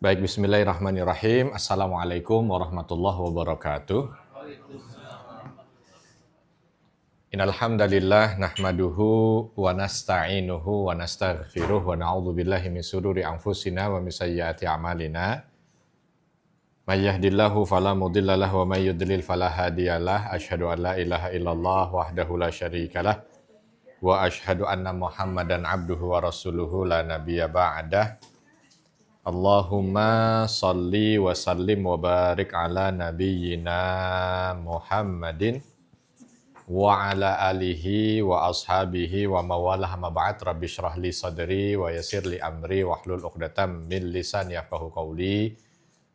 Baik, bismillahirrahmanirrahim. Assalamualaikum warahmatullahi wabarakatuh. Innal hamdalillah nahmaduhu wa nasta'inuhu wa nastaghfiruh wa na'udzu billahi min shururi anfusina wa min sayyiati a'malina. May yahdihillahu fala mudilla lahu wa may yudlil fala hadiyalah. Asyhadu an la ilaha illallah wahdahu la syarikalah wa asyhadu anna Muhammadan abduhu wa rasuluhu la nabiyya ba'dah. Allahumma salli wa sallim wa barik ala nabiyyina Muhammadin wa ala alihi wa ashabihi wa mawalah ma ba'd. Rabbi shrah li sadri wa yassir li amri wahlul 'uqdatam min lisani yafqahu qawli.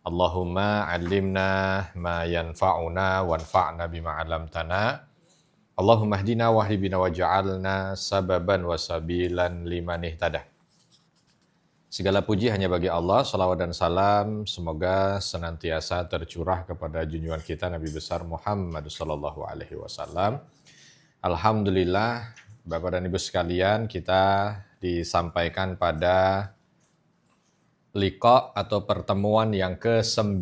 Allahumma 'allimna ma yanfa'una wanfa'na bima 'allamtana. Allahumma hdina wahdi bina waj'alna sababan wa sabilan liman ihtadah. Segala puji hanya bagi Allah, salawat dan salam semoga senantiasa tercurah kepada junjungan kita Nabi besar Muhammad sallallahu alaihi wasallam. Alhamdulillah, Bapak dan Ibu sekalian, kita disampaikan pada liqa atau pertemuan yang ke-9.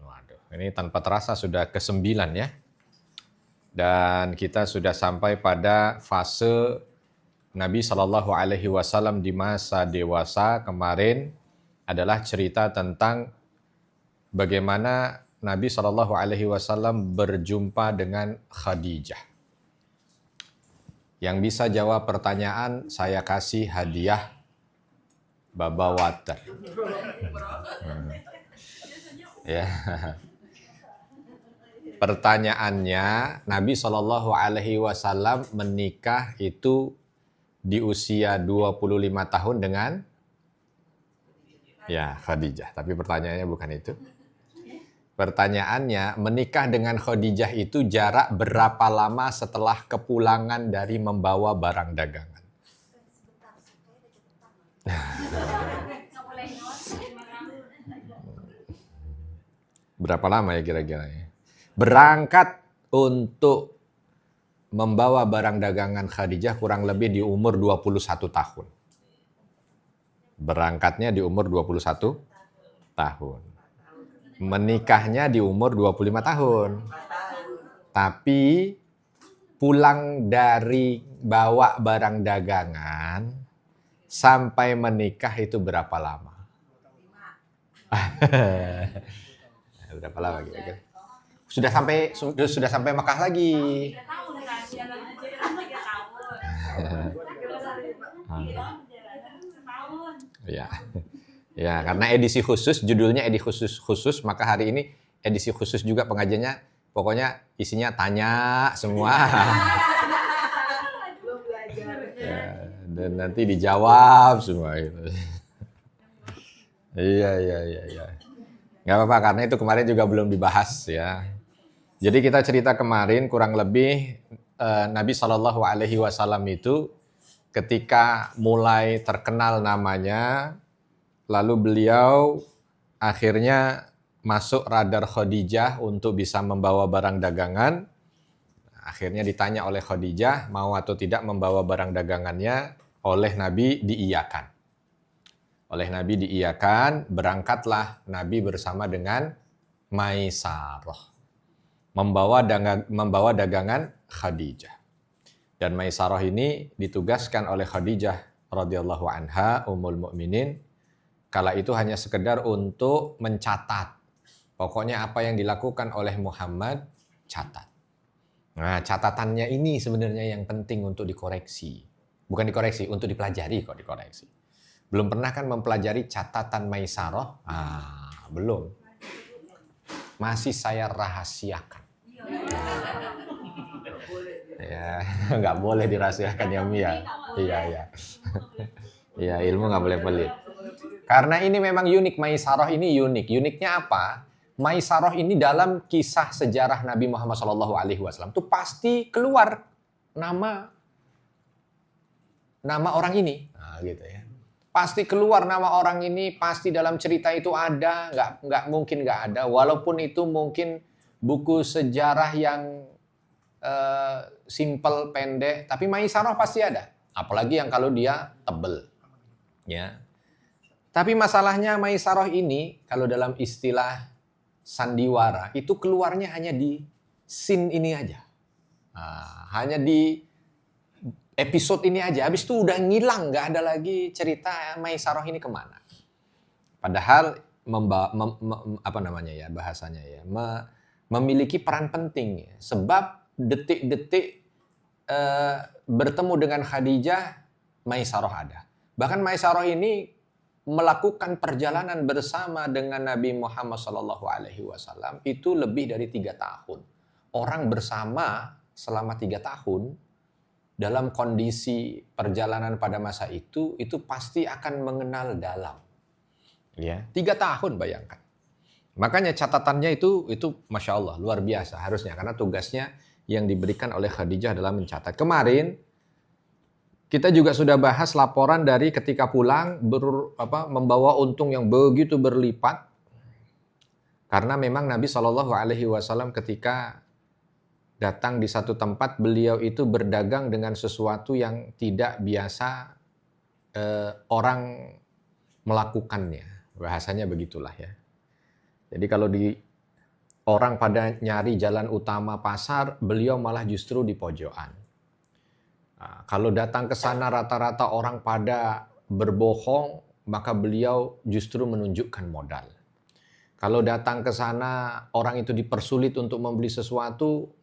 Waduh, ini tanpa terasa sudah ke-9 ya. Dan kita sudah sampai pada fase Nabi Shallallahu Alaihi Wasallam di masa dewasa. Kemarin adalah cerita tentang bagaimana Nabi Shallallahu Alaihi Wasallam berjumpa dengan Khadijah. Yang bisa jawab pertanyaan, saya kasih hadiah Baba Water. Ya. Pertanyaannya, Nabi Shallallahu Alaihi Wasallam menikah itu di usia 25 tahun dengan Khadijah. Tapi pertanyaannya bukan itu. Pertanyaannya, menikah dengan Khadijah itu jarak berapa lama setelah kepulangan dari membawa barang dagangan? Berapa lama ya kira-kira? Berangkat untuk membawa barang dagangan Khadijah kurang lebih di umur 21 tahun. Berangkatnya di umur 21 tahun. Menikahnya di umur 25 tahun. Tapi pulang dari bawa barang dagangan sampai menikah itu berapa lama? Berapa lama kira-kira? Sudah sampai Mekah lagi. Ya, karena edisi khusus, judulnya edisi khusus, maka hari ini edisi khusus juga pengajiannya, pokoknya isinya tanya semua. Ya, dan nanti dijawab semua gitu. Iya. Nggak apa-apa, karena itu kemarin juga belum dibahas ya. Jadi kita cerita kemarin kurang lebih Nabi Shallallahu Alaihi Wasallam itu ketika mulai terkenal namanya, lalu beliau akhirnya masuk radar Khadijah untuk bisa membawa barang dagangan. Akhirnya ditanya oleh Khadijah mau atau tidak membawa barang dagangannya, oleh Nabi diiyakan. Berangkatlah Nabi bersama dengan Maisarah membawa dagangan Khadijah. Dan Maisarah ini ditugaskan oleh Khadijah radhiyallahu anha ummul mukminin kala itu hanya sekedar untuk mencatat. Pokoknya apa yang dilakukan oleh Muhammad, catat. Nah, catatannya ini sebenarnya yang penting untuk dikoreksi. Bukan dikoreksi, untuk dipelajari kok dikoreksi. Belum pernah kan mempelajari catatan Maisarah? Belum. Masih saya rahasiakan. Ya, nggak boleh dirahasiakan ya Mia. Iya. Iya, ilmu nggak boleh pelit. Karena ini memang unik, Maisarah ini unik. Uniknya apa? Maisarah ini dalam kisah sejarah Nabi Muhammad SAW itu pasti keluar nama orang ini. Nah, gitu ya. Pasti keluar nama orang ini, pasti dalam cerita itu ada, nggak mungkin nggak ada. Walaupun itu mungkin buku sejarah yang simple, pendek, tapi Maisarah pasti ada. Apalagi yang kalau dia tebel, ya. Tapi masalahnya Maisarah ini, kalau dalam istilah sandiwara, itu keluarnya hanya di scene ini aja. Nah, hanya di episode ini aja. Habis itu udah ngilang, nggak ada lagi cerita Maisarah ini kemana. Padahal bahasanya ya, memiliki peran penting ya. Sebab detik-detik bertemu dengan Khadijah, Maisarah ada. Bahkan Maisarah ini melakukan perjalanan bersama dengan Nabi Muhammad SAW itu lebih dari 3 tahun. Orang bersama selama 3 tahun dalam kondisi perjalanan pada masa itu pasti akan mengenal dalam. Ya, 3 tahun bayangkan. Makanya catatannya itu Masya Allah, luar biasa harusnya. Karena tugasnya yang diberikan oleh Khadijah adalah mencatat. Kemarin kita juga sudah bahas laporan dari ketika pulang membawa untung yang begitu berlipat. Karena memang Nabi SAW ketika datang di satu tempat, beliau itu berdagang dengan sesuatu yang tidak biasa orang melakukannya. Bahasanya begitulah ya. Jadi kalau orang pada nyari jalan utama pasar, beliau malah justru di pojokan. Nah, kalau datang ke sana rata-rata orang pada berbohong, maka beliau justru menunjukkan modal. Kalau datang ke sana orang itu dipersulit untuk membeli sesuatu,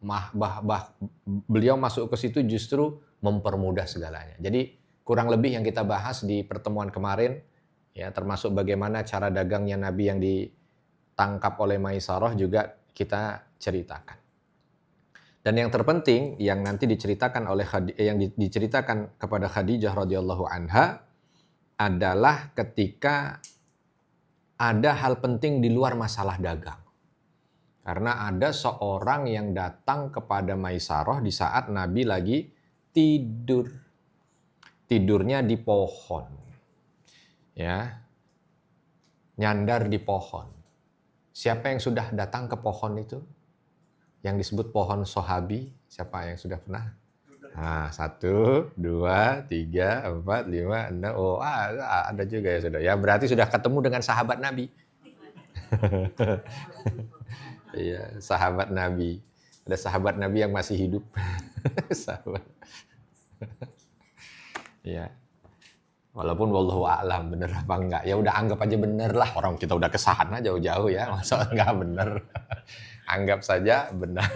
beliau masuk ke situ justru mempermudah segalanya. Jadi kurang lebih yang kita bahas di pertemuan kemarin, ya termasuk bagaimana cara dagangnya Nabi yang ditangkap oleh Maisarah juga kita ceritakan. Dan yang terpenting yang nanti diceritakan diceritakan kepada Khadijah radhiyallahu anha adalah ketika ada hal penting di luar masalah dagang. Karena ada seorang yang datang kepada Maisarah di saat Nabi lagi tidur. Tidurnya di pohon. Ya. Nyandar di pohon. Siapa yang sudah datang ke pohon itu? Yang disebut pohon Sohabi, siapa yang sudah pernah? Nah, 1, 2, 3, 4, 5, 6. Oh, ada juga ya sudah. Ya berarti sudah ketemu dengan sahabat Nabi. Iya, sahabat Nabi. Ada sahabat Nabi yang masih hidup. Sahabat. Ya. Walaupun wallahu a'lam bener apa enggak. Ya udah anggap aja bener lah. Orang kita udah kesana jauh-jauh ya. Masa enggak bener. Anggap saja benar.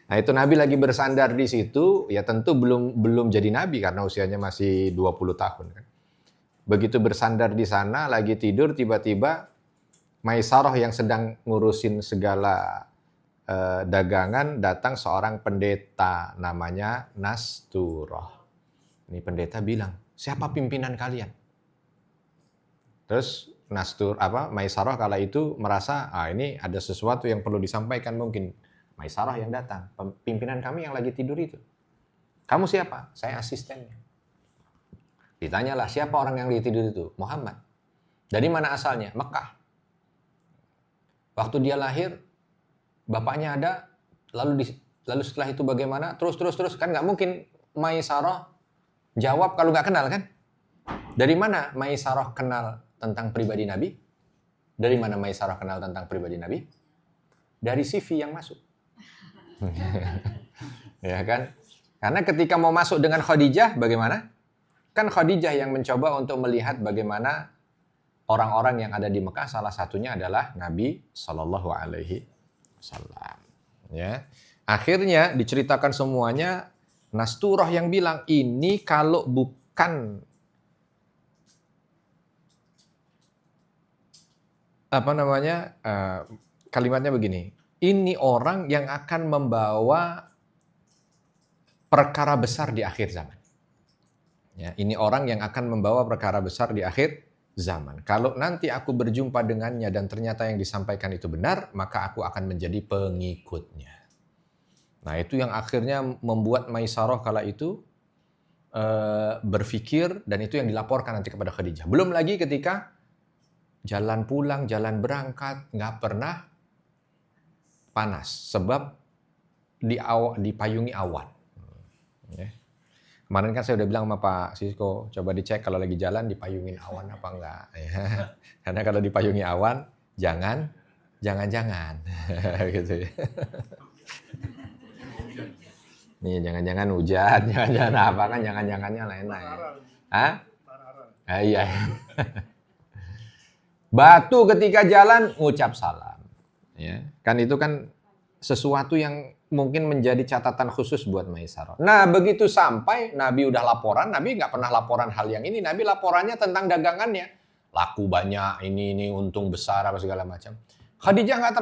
Nah itu Nabi lagi bersandar di situ, ya tentu belum jadi Nabi karena usianya masih 20 tahun. Kan. Begitu bersandar di sana, lagi tidur, tiba-tiba Maisarah yang sedang ngurusin segala dagangan, datang seorang pendeta namanya Nasturah. Ini pendeta bilang, siapa pimpinan kalian? Terus Maisarah kala itu merasa ini ada sesuatu yang perlu disampaikan mungkin. Maisarah yang datang, pimpinan kami yang lagi tidur itu. Kamu siapa? Saya asistennya. Ditanyalah siapa orang yang lagi tidur itu? Muhammad. Dari mana asalnya? Mekah. Waktu dia lahir, bapaknya ada, lalu setelah itu bagaimana? Terus kan nggak mungkin Maisarah jawab kalau nggak kenal kan? Dari mana Maisarah kenal tentang pribadi Nabi? Dari mana Maisarah kenal tentang pribadi Nabi? Dari CV yang masuk. Ya kan? Karena ketika mau masuk dengan Khadijah, bagaimana? Kan Khadijah yang mencoba untuk melihat bagaimana orang-orang yang ada di Mekah, salah satunya adalah Nabi Shallallahu Alaihi Wasallam. Ya. Akhirnya diceritakan semuanya, Nasturah yang bilang, ini kalau bukan kalimatnya begini, ini orang yang akan membawa perkara besar di akhir zaman. Ya, ini orang yang akan membawa perkara besar di akhir zaman. Kalau nanti aku berjumpa dengannya dan ternyata yang disampaikan itu benar, maka aku akan menjadi pengikutnya. Nah itu yang akhirnya membuat Maisarah kala itu berpikir, dan itu yang dilaporkan nanti kepada Khadijah. Belum lagi ketika jalan pulang, jalan berangkat, nggak pernah panas. Sebab dipayungi awan. Kemarin kan saya udah bilang sama Pak Sisko, coba dicek kalau lagi jalan dipayungin awan apa enggak. Ya. Karena kalau dipayungi awan, jangan gitu ya. Nih jangan-jangan hujan, jangan-jangan apa kan, jangan-jangannya lain-lain. Hah? Iya. Batu ketika jalan ngucap salam. Ya, kan itu kan sesuatu yang mungkin menjadi catatan khusus buat Maisarah. Nah, begitu sampai Nabi udah laporan, Nabi nggak pernah laporan hal yang ini. Nabi laporannya tentang dagangannya. Laku banyak, ini untung besar apa segala macam. Khadijah nggak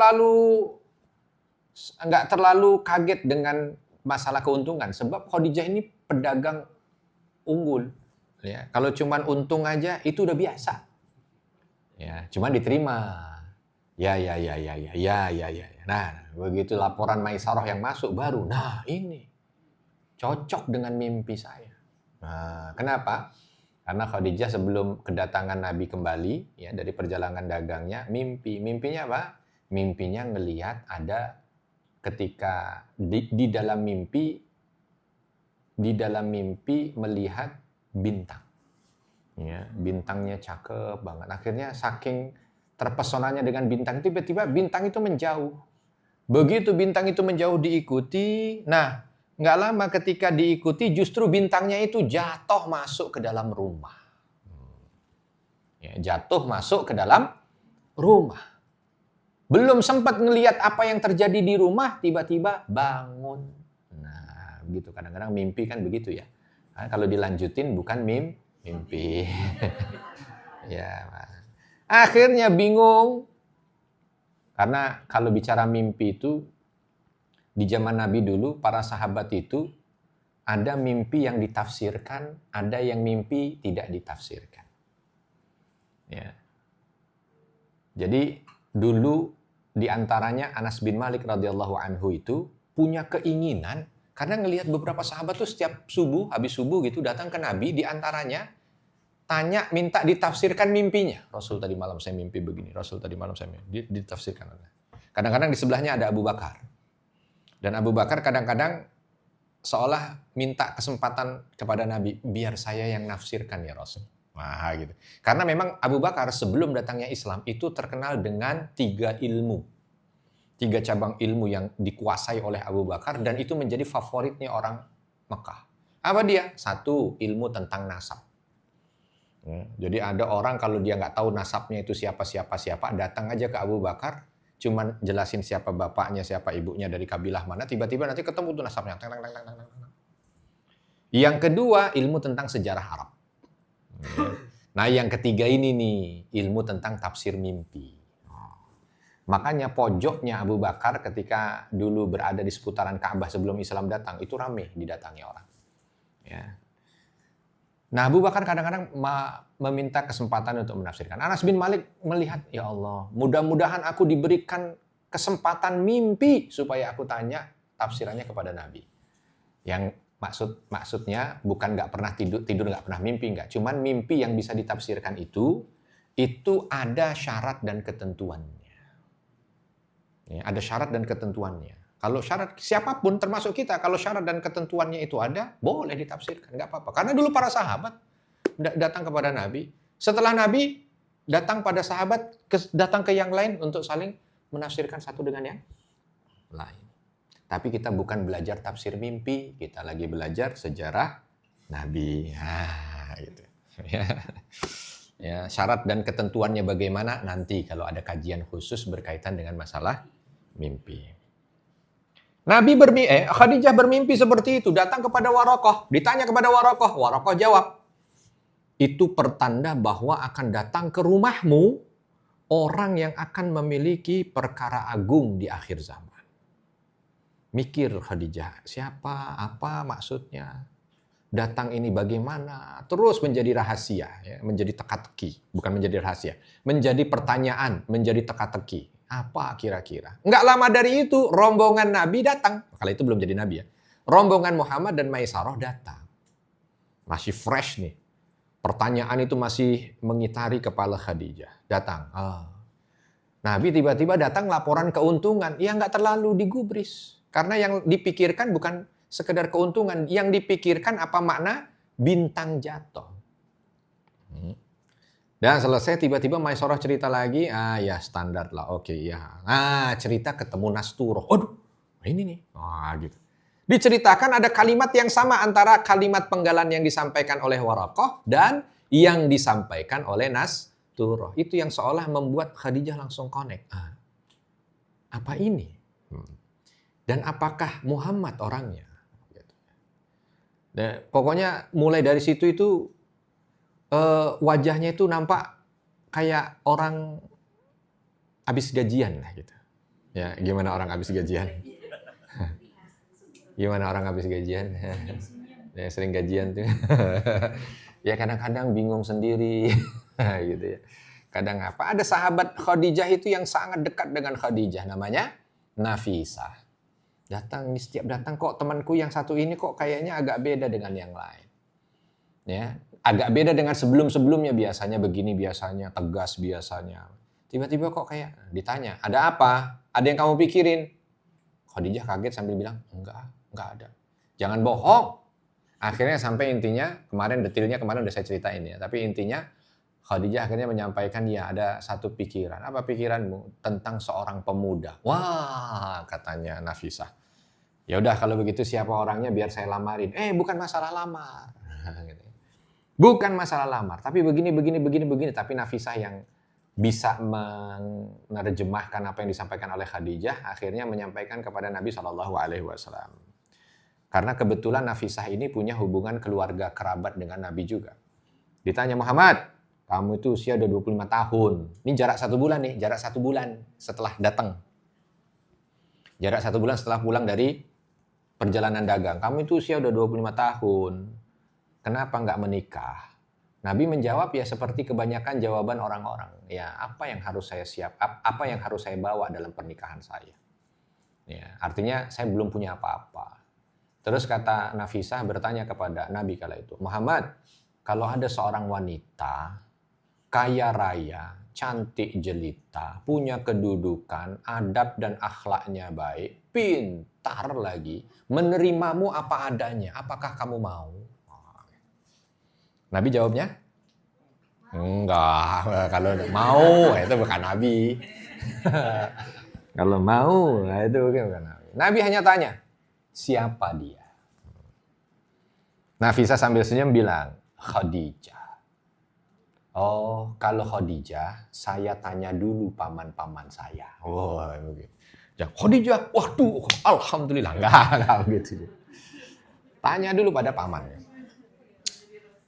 terlalu kaget dengan masalah keuntungan, sebab Khadijah ini pedagang unggul. Ya, kalau cuman untung aja itu udah biasa. Ya, cuman diterima. Ya. Nah, begitu laporan Maisarah yang masuk baru. Nah, ini cocok dengan mimpi saya. Nah, kenapa? Karena Khadijah sebelum kedatangan Nabi kembali ya dari perjalanan dagangnya, mimpinya apa? Mimpinya ngelihat ada ketika di dalam mimpi melihat bintang. Ya, bintangnya cakep banget. Akhirnya saking terpesonanya dengan bintang, tiba-tiba bintang itu menjauh. Begitu bintang itu menjauh diikuti, nah nggak lama ketika diikuti justru bintangnya itu jatuh masuk ke dalam rumah. Ya, jatuh masuk ke dalam rumah. Belum sempat ngelihat apa yang terjadi di rumah, tiba-tiba bangun. Nah, begitu kadang-kadang mimpi kan begitu ya. Nah, kalau dilanjutin bukan mimpi. Ya, akhirnya bingung. Karena kalau bicara mimpi itu, di zaman Nabi dulu, para sahabat itu, ada mimpi yang ditafsirkan, ada yang mimpi tidak ditafsirkan. Ya. Jadi, dulu di antaranya Anas bin Malik radhiyallahu anhu itu punya keinginan, karena ngelihat beberapa sahabat tuh setiap subuh, habis subuh gitu, datang ke Nabi, di antaranya tanya, minta ditafsirkan mimpinya. Rasul tadi malam saya mimpi begini, Rasul tadi malam saya mimpi. Ditafsirkan. Kadang-kadang di sebelahnya ada Abu Bakar. Dan Abu Bakar kadang-kadang seolah minta kesempatan kepada Nabi, biar saya yang nafsirkan ya Rasul. Wah gitu. Karena memang Abu Bakar sebelum datangnya Islam itu terkenal dengan 3 ilmu. 3 cabang ilmu yang dikuasai oleh Abu Bakar dan itu menjadi favoritnya orang Mekah. Apa dia? 1, ilmu tentang nasab. Jadi ada orang kalau dia nggak tahu nasabnya itu siapa, datang aja ke Abu Bakar, cuman jelasin siapa bapaknya, siapa ibunya, dari kabilah mana, tiba-tiba nanti ketemu tuh nasabnya. Yang kedua, ilmu tentang sejarah Arab. Nah, yang ketiga ini nih, ilmu tentang tafsir mimpi. Makanya pojoknya Abu Bakar ketika dulu berada di seputaran Ka'bah sebelum Islam datang, itu ramai didatangi orang. Ya. Nah, Abu Bakar kadang-kadang meminta kesempatan untuk menafsirkan. Anas bin Malik melihat, ya Allah, mudah-mudahan aku diberikan kesempatan mimpi supaya aku tanya tafsirannya kepada Nabi. Yang maksudnya bukan nggak pernah tidur nggak pernah mimpi, nggak. Cuman mimpi yang bisa ditafsirkan itu ada syarat dan ketentuannya. Ya, ada syarat dan ketentuannya. Kalau syarat, siapapun termasuk kita, kalau syarat dan ketentuannya itu ada, boleh ditafsirkan, nggak apa-apa. Karena dulu para sahabat datang kepada Nabi, setelah Nabi datang pada sahabat, datang ke yang lain untuk saling menafsirkan satu dengan yang lain. Tapi kita bukan belajar tafsir mimpi, kita lagi belajar sejarah Nabi. Gitu. Ya, syarat dan ketentuannya bagaimana nanti kalau ada kajian khusus berkaitan dengan masalah mimpi. Khadijah bermimpi seperti itu, datang kepada Waraqah, ditanya kepada Waraqah, Waraqah jawab, itu pertanda bahwa akan datang ke rumahmu orang yang akan memiliki perkara agung di akhir zaman. Mikir Khadijah, siapa, apa maksudnya, datang ini bagaimana, terus menjadi rahasia, ya, menjadi teka-teki, bukan menjadi rahasia, menjadi pertanyaan, menjadi teka-teki. Apa kira-kira? Nggak lama dari itu, rombongan Nabi datang. Kala itu belum jadi Nabi ya. Rombongan Muhammad dan Maisarah datang. Masih fresh nih. Pertanyaan itu masih mengitari kepala Khadijah. Datang. Nabi tiba-tiba datang laporan keuntungan. Ya nggak terlalu digubris. Karena yang dipikirkan bukan sekedar keuntungan. Yang dipikirkan apa makna bintang jatuh. Dan selesai tiba-tiba Maisarah cerita lagi, ya standar lah, oke ya. Cerita ketemu Nasturoh. Aduh, ini nih. Gitu. Diceritakan ada kalimat yang sama antara kalimat penggalan yang disampaikan oleh Waraqah dan yang disampaikan oleh Nasturoh. Itu yang seolah membuat Khadijah langsung connect. Apa ini? Dan apakah Muhammad orangnya? Dan pokoknya mulai dari situ itu wajahnya itu nampak kayak orang habis gajian lah gitu. Ya, gimana orang habis gajian? Gimana orang habis gajian? Ya, sering gajian tuh. Ya kadang-kadang bingung sendiri gitu ya. Kadang apa? Ada sahabat Khadijah itu yang sangat dekat dengan Khadijah, namanya Nafisah. Setiap datang kok temanku yang satu ini kok kayaknya agak beda dengan yang lain. Ya, agak beda dengan sebelum-sebelumnya, biasanya begini, biasanya tegas, biasanya. Tiba-tiba kok kayak ditanya, ada apa? Ada yang kamu pikirin? Khadijah kaget sambil bilang, enggak ada. Jangan bohong. Akhirnya sampai intinya, detailnya kemarin udah saya ceritain ya. Tapi intinya Khadijah akhirnya menyampaikan, ya ada satu pikiran. Apa pikiranmu? Tentang seorang pemuda. Wah, katanya Nafisah. Ya udah kalau begitu siapa orangnya biar saya lamarin. Bukan masalah lamar. Bukan masalah lamar. Tapi begini. Tapi Nafisah yang bisa menerjemahkan apa yang disampaikan oleh Khadijah, akhirnya menyampaikan kepada Nabi SAW. Karena kebetulan Nafisah ini punya hubungan keluarga kerabat dengan Nabi juga. Ditanya, Muhammad, kamu itu usia udah 25 tahun. Ini jarak 1 bulan nih, jarak 1 bulan setelah datang. Jarak 1 bulan setelah pulang dari perjalanan dagang. Kamu itu usia udah 25 tahun. Kenapa nggak menikah? Nabi menjawab ya seperti kebanyakan jawaban orang-orang. Ya, apa yang harus saya apa yang harus saya bawa dalam pernikahan saya? Ya, artinya saya belum punya apa-apa. Terus kata Nafisah bertanya kepada Nabi kala itu, Muhammad, kalau ada seorang wanita kaya raya, cantik jelita, punya kedudukan, adab dan akhlaknya baik, pintar lagi, menerimamu apa adanya, apakah kamu mau? Nabi jawabnya, enggak, kalau mau itu bukan Nabi. Kalau mau itu bukan Nabi. Nabi hanya tanya, siapa dia? Nafisah sambil senyum bilang, Khadijah. Oh, kalau Khadijah, saya tanya dulu paman-paman saya. Ya, Khadijah, waduh, alhamdulillah. Enggak gitu. Tanya dulu pada pamannya.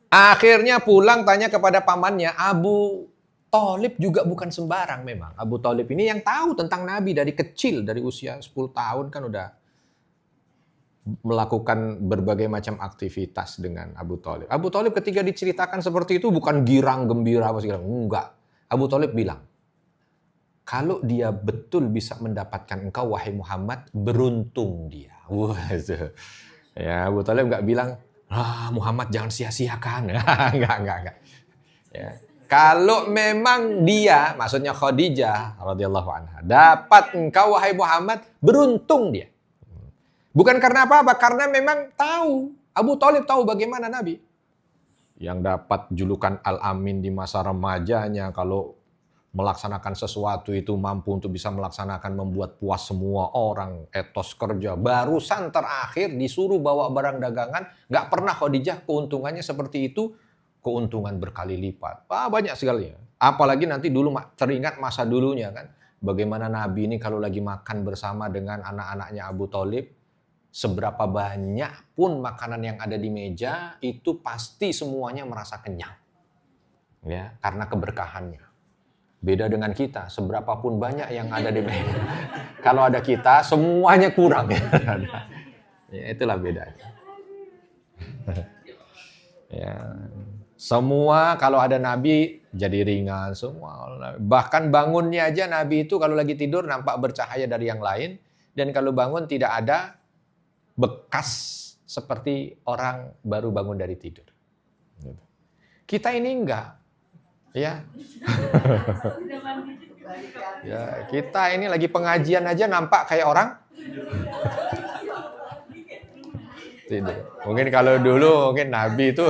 Akhirnya pulang tanya kepada pamannya, Abu Thalib juga bukan sembarang memang. Abu Thalib ini yang tahu tentang Nabi dari kecil, dari usia 10 tahun kan udah melakukan berbagai macam aktivitas dengan Abu Thalib. Abu Thalib ketika diceritakan seperti itu bukan girang, gembira, apa segala. Enggak. Abu Thalib bilang, kalau dia betul bisa mendapatkan engkau, wahai Muhammad, beruntung dia. Ya, Abu Thalib enggak bilang, Muhammad jangan sia-siakan. Enggak. Ya. Kalau memang dia, maksudnya Khadijah radhiyallahu anha, dapat engkau wahai Muhammad, beruntung dia. Bukan karena apa-apa, karena memang tahu, Abu Thalib tahu bagaimana Nabi. Yang dapat julukan Al-Amin di masa remajanya, kalau melaksanakan sesuatu itu mampu untuk bisa melaksanakan, membuat puas semua orang, etos kerja. Barusan terakhir disuruh bawa barang dagangan, nggak pernah Khadijah keuntungannya seperti itu, keuntungan berkali lipat. Banyak sekali. Apalagi nanti dulu teringat masa dulunya kan, bagaimana Nabi ini kalau lagi makan bersama dengan anak-anaknya Abu Thalib, seberapa banyak pun makanan yang ada di meja, itu pasti semuanya merasa kenyang. Ya, karena keberkahannya. Beda dengan kita, seberapa pun banyak yang ada di meja. Kalau ada kita, semuanya kurang. Ya, itulah bedanya. Ya, semua kalau ada Nabi jadi ringan semua. Bahkan bangunnya aja Nabi itu kalau lagi tidur nampak bercahaya dari yang lain. Dan kalau bangun tidak ada bekas seperti orang baru bangun dari tidur. Kita ini enggak. Ya. Ya, kita ini lagi pengajian aja nampak kayak orang Tidur. Mungkin kalau dulu mungkin Nabi itu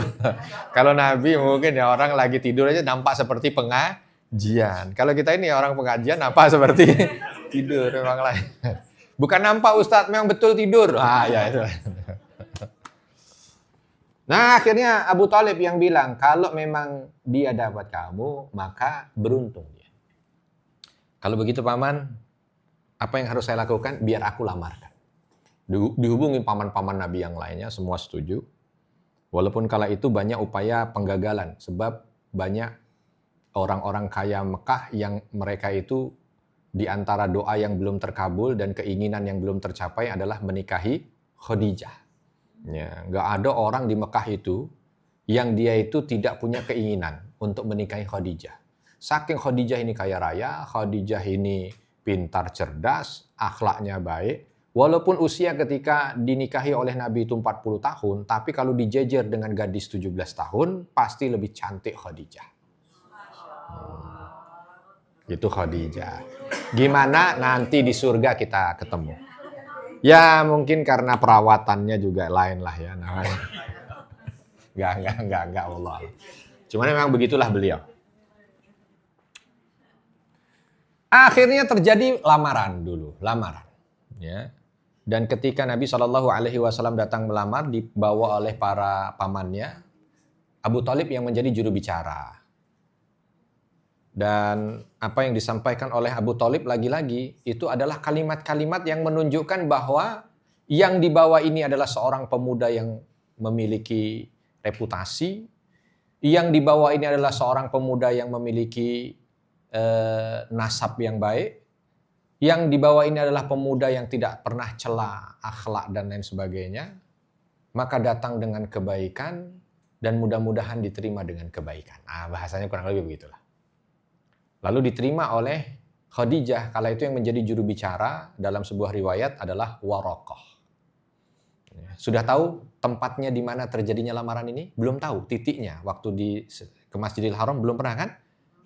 kalau Nabi mungkin ya orang lagi tidur aja nampak seperti pengajian. Kalau kita ini orang pengajian nampak seperti tidur memang lain. Bukan nampak Ustadz memang betul tidur. Ah ya itu. Nah akhirnya Abu Thalib yang bilang kalau memang dia dapat kamu maka beruntung dia. Kalau begitu paman, apa yang harus saya lakukan? Biar aku lamarkan. Dihubungi paman-paman Nabi yang lainnya, semua setuju. Walaupun kala itu banyak upaya penggagalan, sebab banyak orang-orang kaya Mekah yang mereka itu di antara doa yang belum terkabul dan keinginan yang belum tercapai adalah menikahi Khadijah. Ya, nggak ada orang di Mekah itu yang dia itu tidak punya keinginan untuk menikahi Khadijah. Saking Khadijah ini kaya raya, Khadijah ini pintar, cerdas, akhlaknya baik. Walaupun usia ketika dinikahi oleh Nabi itu 40 tahun, tapi kalau dijejer dengan gadis 17 tahun, pasti lebih cantik Khadijah. Itu Khadijah. Gimana nanti di surga kita ketemu? Ya mungkin karena perawatannya juga lain lah ya. Enggak, Allah. Cuman memang begitulah beliau. Akhirnya terjadi lamaran dulu, ya. Dan ketika Nabi SAW datang melamar, dibawa oleh para pamannya, Abu Thalib yang menjadi juru bicara. Dan apa yang disampaikan oleh Abu Thalib lagi-lagi, itu adalah kalimat-kalimat yang menunjukkan bahwa yang dibawa ini adalah seorang pemuda yang memiliki reputasi, yang dibawa ini adalah seorang pemuda yang memiliki nasab yang baik, yang dibawa ini adalah pemuda yang tidak pernah cela akhlak dan lain sebagainya, maka datang dengan kebaikan dan mudah-mudahan diterima dengan kebaikan. Bahasanya kurang lebih begitulah. Lalu diterima oleh Khadijah, kala itu yang menjadi juru bicara dalam sebuah riwayat adalah Waraqah. Sudah tahu tempatnya di mana terjadinya lamaran ini? Belum tahu titiknya. Waktu ke Masjidil Haram belum pernah kan?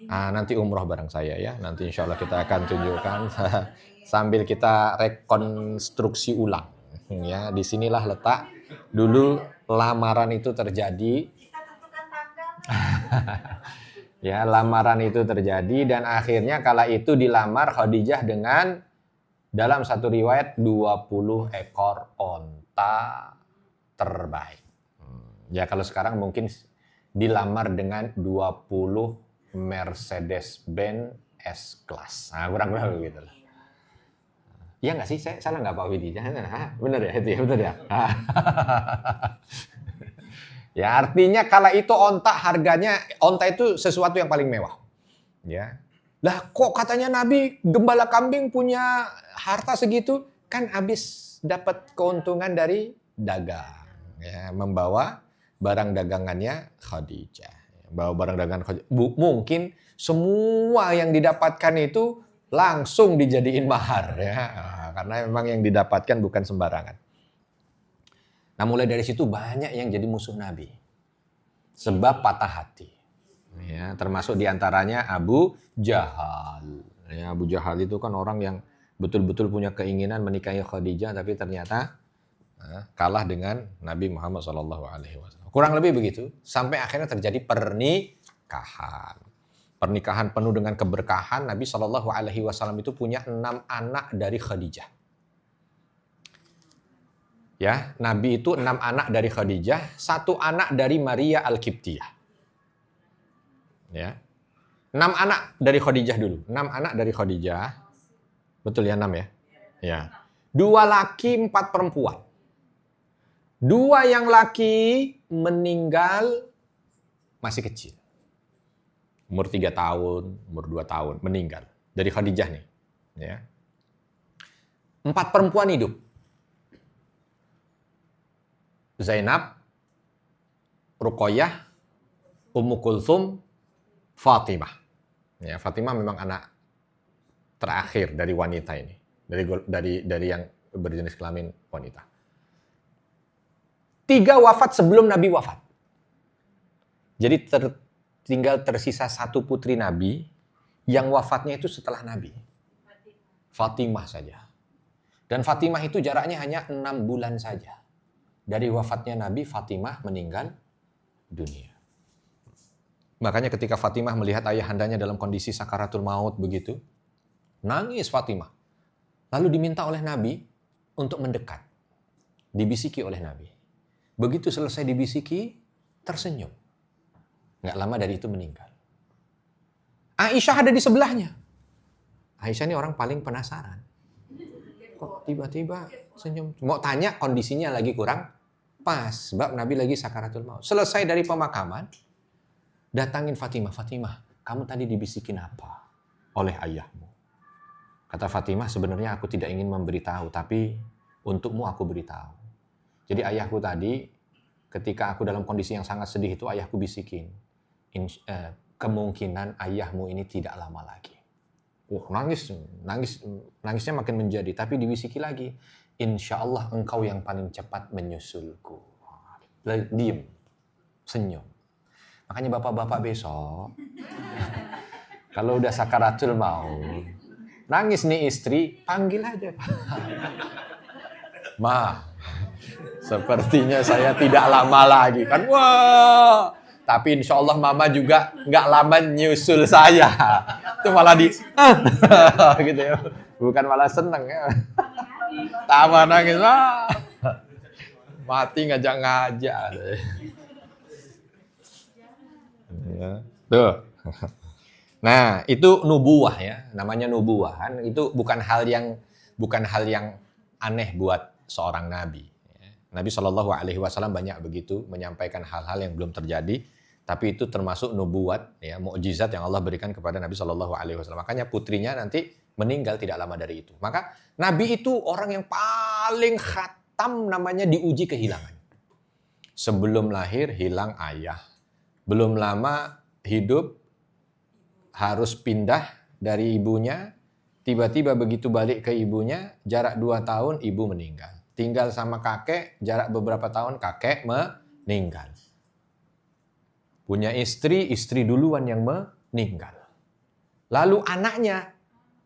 Nanti umroh bareng saya ya. Nanti insya Allah kita akan tunjukkan sambil kita rekonstruksi ulang. Ya, disinilah letak dulu lamaran itu terjadi. Ya, lamaran itu terjadi dan akhirnya kala itu dilamar Khadijah dengan dalam satu riwayat 20 ekor onta terbaik. Ya kalau sekarang mungkin dilamar dengan 20 Mercedes-Benz S-Class. Kurang lebih begitu lah. Iya nggak sih? Saya salah nggak Pak Widi? Bener ya itu ya, bener ya. Ya artinya kala itu onta itu sesuatu yang paling mewah. Ya. Lah kok katanya Nabi gembala kambing punya harta segitu? Kan habis dapat keuntungan dari dagang. Ya, membawa barang dagangannya Khadijah. Bawa barang dagangan Khadijah. Mungkin semua yang didapatkan itu langsung dijadiin mahar. Ya. Karena memang yang didapatkan bukan sembarangan. Nah mulai dari situ banyak yang jadi musuh Nabi. Sebab patah hati. Ya, termasuk diantaranya Abu Jahal. Ya, Abu Jahal itu kan orang yang betul-betul punya keinginan menikahi Khadijah, tapi ternyata kalah dengan Nabi Muhammad SAW. Kurang lebih begitu, sampai akhirnya terjadi pernikahan. Pernikahan penuh dengan keberkahan. Nabi SAW itu punya 6 anak dari Khadijah. Ya, Nabi itu 6 anak dari Khadijah, 1 anak dari Maria Al-Qibtiyah. Ya. 6 anak dari Khadijah dulu. 6 anak dari Khadijah. Betul ya 6 ya? Ya. 2 laki, 4 perempuan. 2 yang laki meninggal masih kecil. Umur 3 tahun, umur 2 tahun meninggal. Dari Khadijah nih. Ya. 4 perempuan hidup. Zainab, Ruqayyah, Ummu Kulthum, Fatimah. Ya, Fatimah memang anak terakhir dari wanita ini. Dari yang berjenis kelamin wanita. 3 wafat sebelum Nabi wafat. Jadi tinggal tersisa 1 putri Nabi yang wafatnya itu setelah Nabi. Fatimah saja. Dan Fatimah itu jaraknya hanya 6 bulan saja. dari wafatnya Nabi, Fatimah meninggal dunia. Makanya ketika Fatimah melihat ayahandanya dalam kondisi sakaratul maut begitu, nangis Fatimah. Lalu diminta oleh Nabi untuk mendekat. Dibisiki oleh Nabi. Begitu selesai dibisiki, tersenyum. Nggak lama dari itu meninggal. Aisyah ada di sebelahnya. Aisyah ini orang paling penasaran. Kok tiba-tiba senyum? Mau tanya kondisinya lagi kurang pas. Sebab Nabi lagi sakaratul maut. Selesai dari pemakaman, datangin Fatimah. Fatimah, kamu tadi dibisikin apa oleh ayahmu? Kata Fatimah, sebenarnya aku tidak ingin memberitahu, tapi untukmu aku beritahu. Jadi ayahku tadi, ketika aku dalam kondisi yang sangat sedih itu, ayahku bisikin, kemungkinan ayahmu ini tidak lama lagi. Nangisnya makin menjadi, tapi dibisiki lagi, insya Allah engkau yang paling cepat menyusulku. Diam, senyum. Makanya bapak-bapak besok, kalau udah sakaratul maut, nangis nih istri, panggil aja. Ma, sepertinya saya tidak lama lagi. Kan, wah. Tapi insya Allah mama juga nggak lama nyusul saya. Itu malah gitu ya. Bukan malah seneng ya. Tawa nangis. Wah. Mati ngajak-ngajak. Ya. Tuh. Nah, itu nubuwah ya. Namanya nubuwahan. Itu bukan hal yang aneh buat seorang nabi. Nabi SAW banyak begitu menyampaikan hal-hal yang belum terjadi, tapi itu termasuk nubuat, ya, mukjizat yang Allah berikan kepada Nabi SAW. Makanya putrinya nanti meninggal tidak lama dari itu. Maka Nabi itu orang yang paling khatam, namanya diuji kehilangan. Sebelum lahir hilang ayah, belum lama hidup harus pindah dari ibunya, tiba-tiba begitu balik ke ibunya, jarak 2 tahun ibu meninggal. Tinggal sama kakek, jarak beberapa tahun kakek meninggal. Punya istri duluan yang meninggal. Lalu anaknya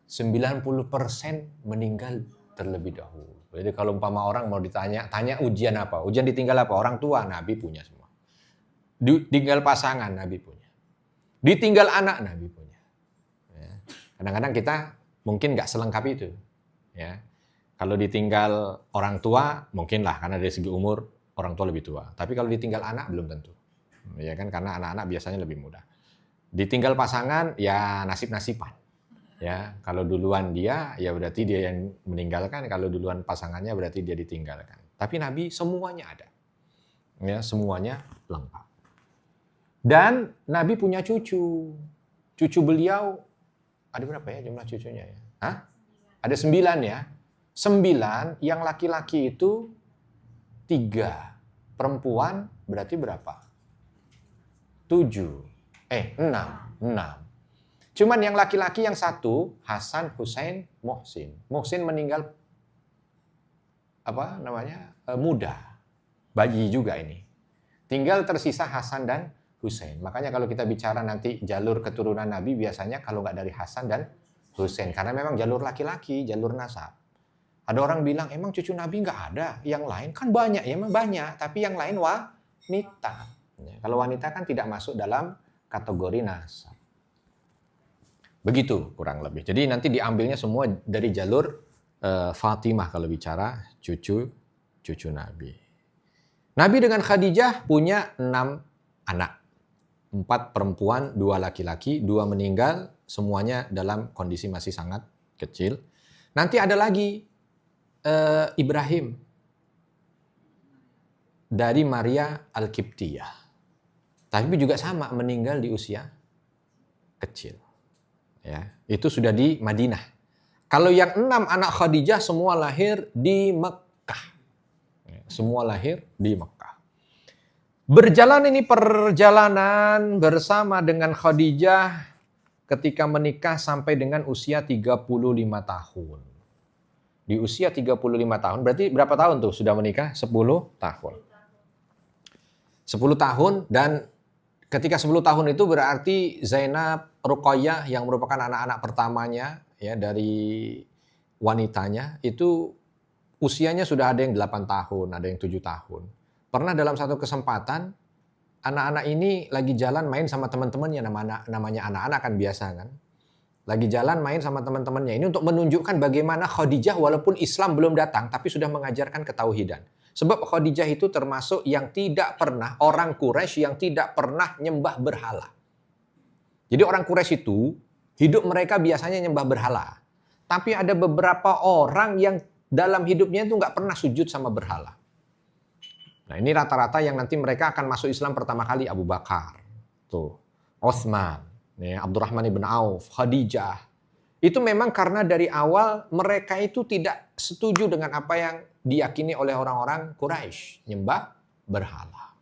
90% meninggal terlebih dahulu. Jadi kalau umpama orang mau tanya ujian apa? Ujian ditinggal apa? Orang tua, Nabi punya semua. Ditinggal pasangan, Nabi punya. Ditinggal anak, Nabi punya. Ya. Kadang-kadang kita mungkin nggak selengkap itu. Ya. Kalau ditinggal orang tua, mungkinlah karena dari segi umur orang tua lebih tua. Tapi kalau ditinggal anak belum tentu. Ya kan, karena anak-anak biasanya lebih muda. Ditinggal pasangan ya nasib-nasiban. Ya, kalau duluan dia ya berarti dia yang meninggalkan, kalau duluan pasangannya berarti dia ditinggalkan. Tapi Nabi semuanya ada. Ya, semuanya lengkap. Dan Nabi punya cucu. Cucu beliau ada berapa ya jumlah cucunya ya? Hah? Ada 9 ya. 9, yang laki-laki itu 3. Perempuan berarti berapa? 6. Cuman yang laki-laki yang 1, Hasan, Husain, Muhsin. Muhsin meninggal muda. Bayi juga ini. Tinggal tersisa Hasan dan Husain. Makanya kalau kita bicara nanti jalur keturunan Nabi, biasanya kalau nggak dari Hasan dan Husain. Karena memang jalur laki-laki, jalur nasab. Ada orang bilang, emang cucu Nabi nggak ada? Yang lain kan banyak, ya emang banyak. Tapi yang lain wanita. Ya, kalau wanita kan tidak masuk dalam kategori nasab. Begitu kurang lebih. Jadi nanti diambilnya semua dari jalur Fatimah kalau bicara cucu Nabi. Nabi dengan Khadijah punya 6 anak. 4 perempuan, 2 laki-laki, 2 meninggal. Semuanya dalam kondisi masih sangat kecil. Nanti ada lagi Ibrahim dari Maria Al-Qibtiyah. Tapi juga sama, meninggal di usia kecil. Ya, itu sudah di Madinah. Kalau yang 6 anak Khadijah semua lahir di Mekah. Ya, semua lahir di Mekah. Berjalan ini perjalanan bersama dengan Khadijah ketika menikah sampai dengan usia 35 tahun. Di usia 35 tahun, berarti berapa tahun tuh sudah menikah? 10 tahun. 10 tahun, dan ketika 10 tahun itu berarti Zainab, Ruqayyah yang merupakan anak-anak pertamanya ya dari wanitanya itu usianya sudah ada yang 8 tahun, ada yang 7 tahun. Pernah dalam satu kesempatan, anak-anak ini lagi jalan main sama teman-temannya, namanya anak-anak kan biasa kan. Lagi jalan main sama teman-temannya. Ini untuk menunjukkan bagaimana Khadijah walaupun Islam belum datang, tapi sudah mengajarkan ketauhidan. Sebab Khadijah itu termasuk yang tidak pernah, orang Quraisy yang tidak pernah nyembah berhala. Jadi orang Quraisy itu, hidup mereka biasanya nyembah berhala. Tapi ada beberapa orang yang dalam hidupnya itu nggak pernah sujud sama berhala. Nah ini rata-rata yang nanti mereka akan masuk Islam pertama kali, Abu Bakar, tuh, Utsman, Abdurrahman ibn Auf, Khadijah. Itu memang karena dari awal mereka itu tidak setuju dengan apa yang diyakini oleh orang-orang Quraisy, nyembah berhala.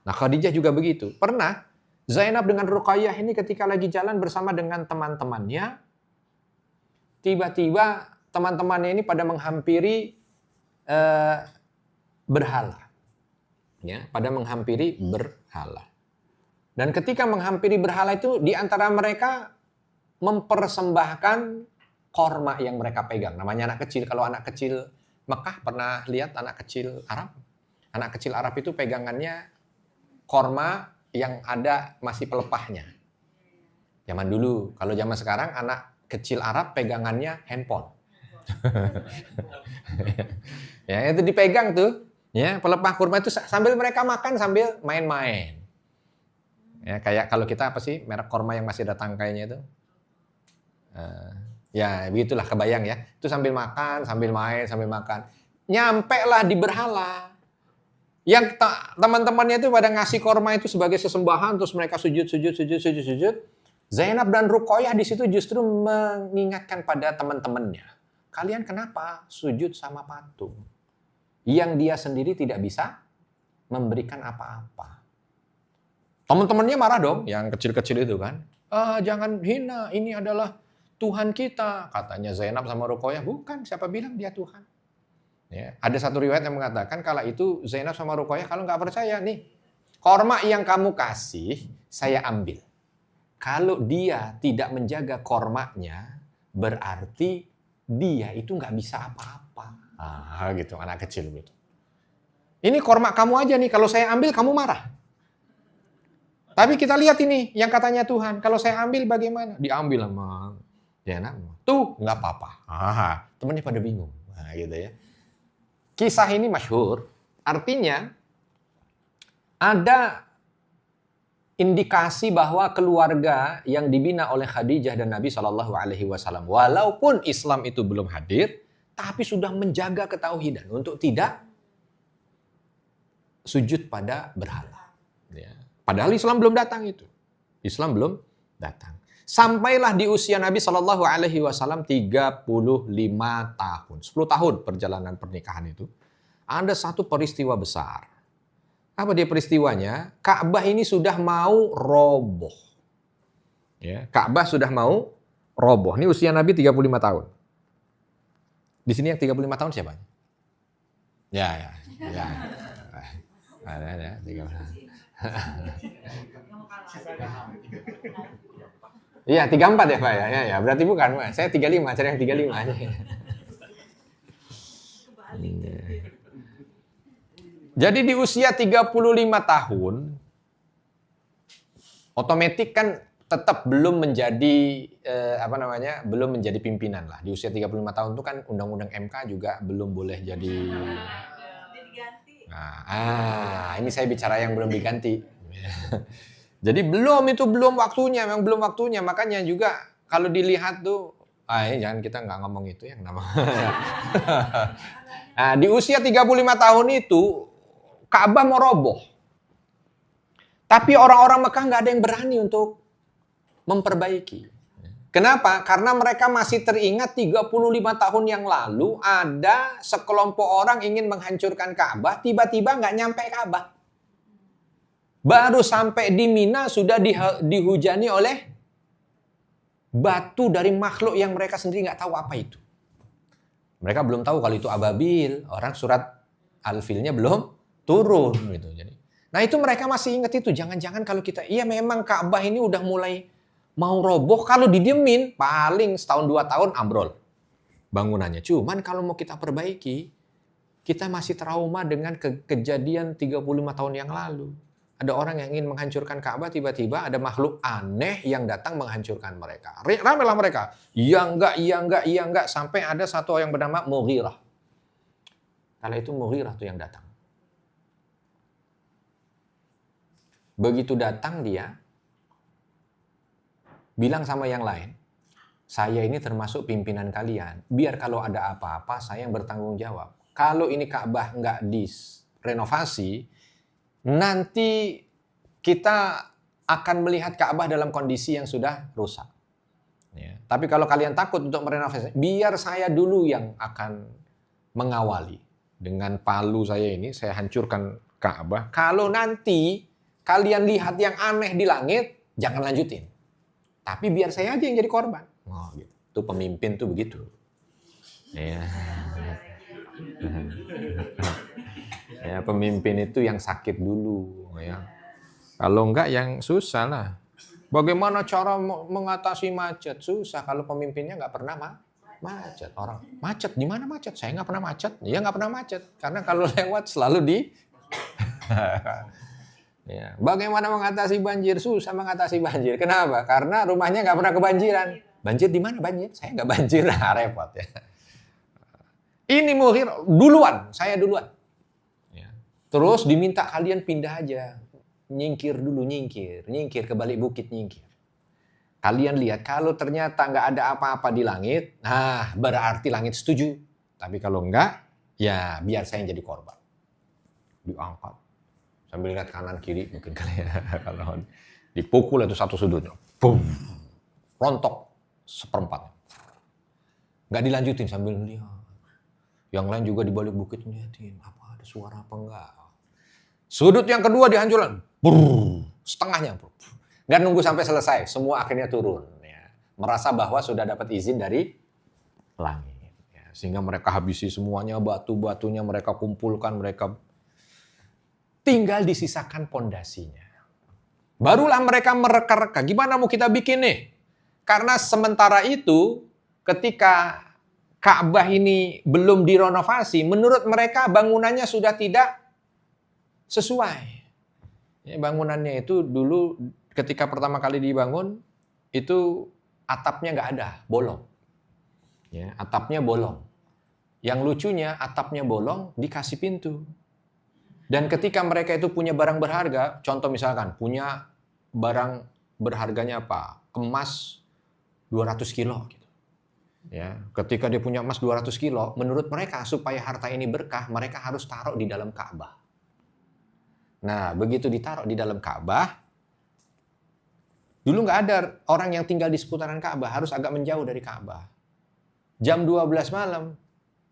Nah Khadijah juga begitu. Pernah Zainab dengan Ruqayyah ini ketika lagi jalan bersama dengan teman-temannya, tiba-tiba teman-temannya ini pada menghampiri berhala. Ya, pada menghampiri berhala. Dan ketika menghampiri berhala itu, di antara mereka mempersembahkan korma yang mereka pegang. Namanya anak kecil. Kalau anak kecil Mekah, pernah lihat anak kecil Arab? Anak kecil Arab itu pegangannya korma yang ada masih pelepahnya. Zaman dulu. Kalau zaman sekarang, anak kecil Arab pegangannya handphone. Ya, itu dipegang tuh. Ya, pelepah kurma itu sambil mereka makan sambil main-main. Ya, kayak kalau kita apa sih merek kurma yang masih ada tangkainya itu? Ya, begitulah kebayang ya. Itu sambil makan, sambil main, sambil makan. Nyampe lah di berhala. Yang teman-temannya itu pada ngasih kurma itu sebagai sesembahan, terus mereka sujud. Zainab dan Ruqayyah di situ justru mengingatkan pada teman-temannya. Kalian kenapa sujud sama patung? Yang dia sendiri tidak bisa memberikan apa-apa. Teman-temannya marah dong, yang kecil-kecil itu kan. Jangan hina, ini adalah Tuhan kita. Katanya Zainab sama Ruqayyah, bukan, siapa bilang dia Tuhan. Ya, ada satu riwayat yang mengatakan, kala itu Zainab sama Ruqayyah, kalau nggak percaya nih, korma yang kamu kasih, saya ambil. Kalau dia tidak menjaga kormanya, berarti dia itu nggak bisa apa-apa. Gitu, anak kecil gitu. Ini korma kamu aja nih, kalau saya ambil kamu marah. Tapi kita lihat ini, yang katanya Tuhan, kalau saya ambil bagaimana? Diambil sama Zainab. Tuh, nggak apa-apa. Temennya pada bingung. Gitu ya. Kisah ini masyhur, artinya ada indikasi bahwa keluarga yang dibina oleh Khadijah dan Nabi SAW, walaupun Islam itu belum hadir, tapi sudah menjaga ketauhidan untuk tidak sujud pada berhala. Ya. Padahal Islam belum datang itu. Islam belum datang. Sampailah di usia Nabi SAW 35 tahun. 10 tahun perjalanan pernikahan itu. Ada satu peristiwa besar. Apa dia peristiwanya? Ka'bah ini sudah mau roboh. Ya, Ka'bah sudah mau roboh. Ini usia Nabi 35 tahun. Di sini yang 35 tahun siapa? Ya. Ada 35. Iya, 34 ya, Pak ya. Ya, berarti bukan, Pak. Saya 35, cari yang 35 aja. Jadi di usia 35 tahun otomatis kan tetap belum menjadi belum menjadi pimpinan lah. Di usia 35 tahun itu kan undang-undang MK juga belum boleh jadi. Ini saya bicara yang belum diganti. Jadi belum waktunya, memang belum waktunya. Makanya juga kalau dilihat tuh, jangan kita nggak ngomong itu yang namanya. Nah, di usia 35 tahun itu Ka'bah mau roboh. Tapi orang-orang Mekah nggak ada yang berani untuk memperbaiki. Kenapa? Karena mereka masih teringat 35 tahun yang lalu ada sekelompok orang ingin menghancurkan Ka'bah, tiba-tiba nggak nyampe Ka'bah. Baru sampai di Mina sudah dihujani oleh batu dari makhluk yang mereka sendiri nggak tahu apa itu. Mereka belum tahu kalau itu ababil, orang surat Al-Filnya belum turun gitu. Jadi, nah itu mereka masih ingat itu. Jangan-jangan kalau kita, iya memang Ka'bah ini udah mulai mau roboh, kalau didiemin paling setahun 2 tahun ambrol bangunannya. Cuman kalau mau kita perbaiki, Kita masih trauma dengan kejadian 35 tahun yang lalu. Ada orang yang ingin menghancurkan Ka'bah, tiba-tiba ada makhluk aneh yang datang menghancurkan mereka. Ramailah mereka. Iya enggak, iya enggak, iya enggak. Sampai ada satu yang bernama Mughirah. Kala itu Mughirah tuh yang datang. Begitu datang dia, bilang sama yang lain, saya ini termasuk pimpinan kalian. Biar kalau ada apa-apa, saya yang bertanggung jawab. Kalau ini Ka'bah nggak direnovasi, nanti kita akan melihat Ka'bah dalam kondisi yang sudah rusak. Ya. Tapi kalau kalian takut untuk merenovasi, biar saya dulu yang akan mengawali. Dengan palu saya ini, saya hancurkan Ka'bah. Kalau nanti kalian lihat yang aneh di langit, jangan lanjutin. Tapi biar saya aja yang jadi korban. Oh, gitu. Itu pemimpin tuh begitu. Ya. Ya, pemimpin itu yang sakit dulu. Ya. Kalau enggak yang susah lah. Bagaimana cara mengatasi macet? Susah kalau pemimpinnya nggak pernah macet. Orang macet, di mana macet? Saya nggak pernah macet. Ya nggak pernah macet. Karena kalau lewat selalu di... Ya. Bagaimana mengatasi banjir? Susah mengatasi banjir. Kenapa? Karena rumahnya nggak pernah kebanjiran. Banjir di mana banjir? Saya nggak banjir. Nah, repot ya. Ini Mughirah duluan, saya duluan. Ya. Terus diminta kalian pindah aja. Nyingkir dulu, nyingkir ke balik bukit, nyingkir. Kalian lihat, kalau ternyata nggak ada apa-apa di langit, nah berarti langit setuju. Tapi kalau enggak, ya biar saya yang jadi korban. Diangkat. Sambil lihat kanan kiri mungkin kali ya. Kalau dipukul itu satu sudutnya. Boom. Rontok seperempat. Nggak dilanjutin sambil lihat. Yang lain juga di balik bukit ngeliatin. Apa ada suara apa enggak. Sudut yang kedua dihancurkan. Setengahnya. Nggak nunggu sampai selesai. Semua akhirnya turun. Ya. Merasa bahwa sudah dapat izin dari langit. Ya. Sehingga mereka habisi semuanya. Batu-batunya mereka kumpulkan. Mereka tinggal disisakan pondasinya. Barulah mereka mereka-reka. Gimana mau kita bikin nih? Karena sementara itu, ketika Ka'bah ini belum direnovasi, menurut mereka bangunannya sudah tidak sesuai. Ya, bangunannya itu dulu ketika pertama kali dibangun, itu atapnya nggak ada, bolong. Ya, atapnya bolong. Yang lucunya atapnya bolong, dikasih pintu. Dan ketika mereka itu punya barang berharga, contoh misalkan punya barang berharganya apa? Emas 200 kilo. Gitu. Ya, ketika dia punya emas 200 kilo, menurut mereka supaya harta ini berkah, mereka harus taruh di dalam Ka'bah. Nah, begitu ditaruh di dalam Ka'bah, dulu nggak ada orang yang tinggal di seputaran Ka'bah, harus agak menjauh dari Ka'bah. Jam 12 malam,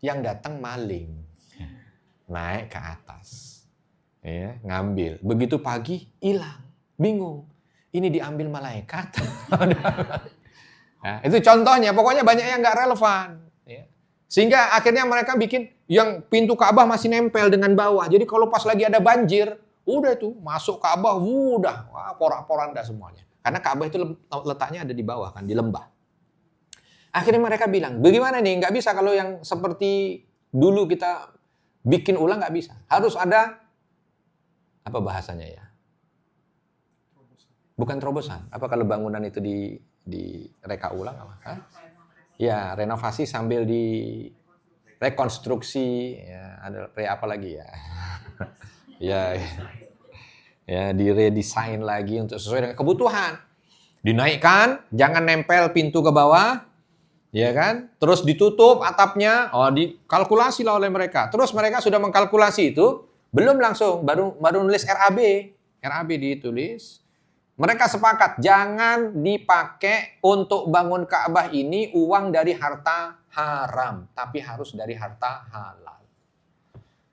yang datang maling. Naik ke atas. Ya, ngambil. Begitu pagi, hilang. Bingung. Ini diambil malaikat. Nah, itu contohnya. Pokoknya banyak yang nggak relevan. Ya. Sehingga akhirnya mereka bikin yang pintu Ka'bah masih nempel dengan bawah. Jadi kalau pas lagi ada banjir, udah itu masuk Ka'bah, udah porak-poranda semuanya. Karena Ka'bah itu letaknya ada di bawah kan, di lembah. Akhirnya mereka bilang, bagaimana nih? Nggak bisa kalau yang seperti dulu kita bikin ulang, nggak bisa. Harus ada apa bahasanya ya? Bukan terobosan. Apa kalau bangunan itu direka ulang apa? Hah? Ya, renovasi sambil di rekonstruksi, ya, ada apa lagi ya? ya, diredesain lagi untuk sesuai dengan kebutuhan. Dinaikkan, jangan nempel pintu ke bawah, ya kan? Terus ditutup atapnya, dikalkulasi lah oleh mereka. Terus mereka sudah mengkalkulasi itu, belum langsung, baru nulis RAB ditulis. Mereka sepakat, jangan dipakai untuk bangun Ka'bah ini uang dari harta haram, tapi harus dari harta halal.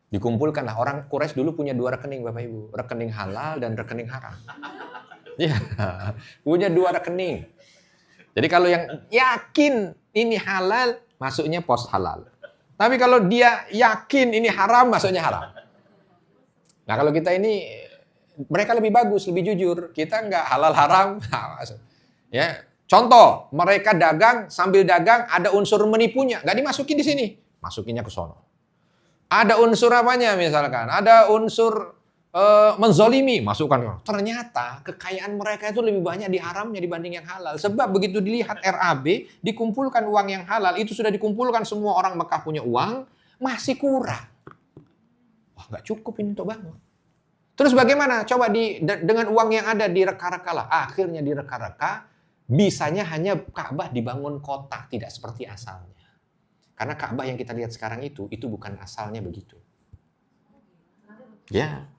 Dikumpulkanlah, orang Quraisy dulu punya 2 rekening Bapak Ibu, rekening halal dan rekening haram. Iya, punya 2 rekening. Jadi kalau yang yakin ini halal, masuknya pos halal. Tapi kalau dia yakin ini haram, masuknya haram. Nah kalau kita ini, mereka lebih bagus, lebih jujur. Kita nggak halal haram. Ya, contoh, mereka dagang, sambil dagang ada unsur menipunya. Nggak dimasukin di sini. Masukinnya ke sono. Ada unsur apanya misalkan? Ada unsur menzolimi, masukkan. Ternyata kekayaan mereka itu lebih banyak di haramnya dibanding yang halal. Sebab begitu dilihat RAB, dikumpulkan uang yang halal, itu sudah dikumpulkan semua orang Mekah punya uang, masih kurang. Wah, nggak cukup ini untuk bangun. Terus bagaimana? Coba dengan uang yang ada direka-reka lah. Akhirnya direka-reka, bisanya hanya Ka'bah dibangun kota, tidak seperti asalnya. Karena Ka'bah yang kita lihat sekarang itu bukan asalnya begitu. Ya.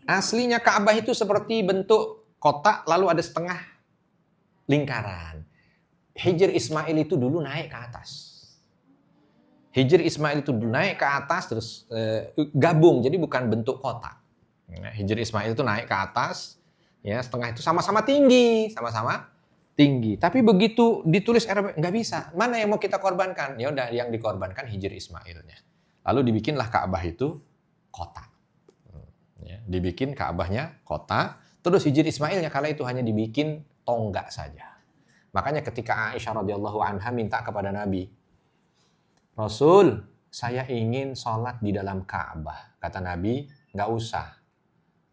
Aslinya Ka'bah itu seperti bentuk kotak, lalu ada setengah lingkaran. Hijr Ismail itu dulu naik ke atas. Hijr Ismail itu dulu naik ke atas, terus gabung, jadi bukan bentuk kotak. Hijr Ismail itu naik ke atas, ya setengah itu sama-sama tinggi. Tapi begitu ditulis RB, nggak bisa. Mana yang mau kita korbankan? Ya udah, yang dikorbankan Hijr Ismailnya. Lalu dibikinlah Ka'bah itu kota. Ya, dibikin Ka'bahnya kota, terus Hijr Ismailnya kala itu hanya dibikin tonggak saja. Makanya ketika Aisyah radhiyallahu anha minta kepada Nabi, Rasul, saya ingin sholat di dalam Ka'bah. Kata Nabi, nggak usah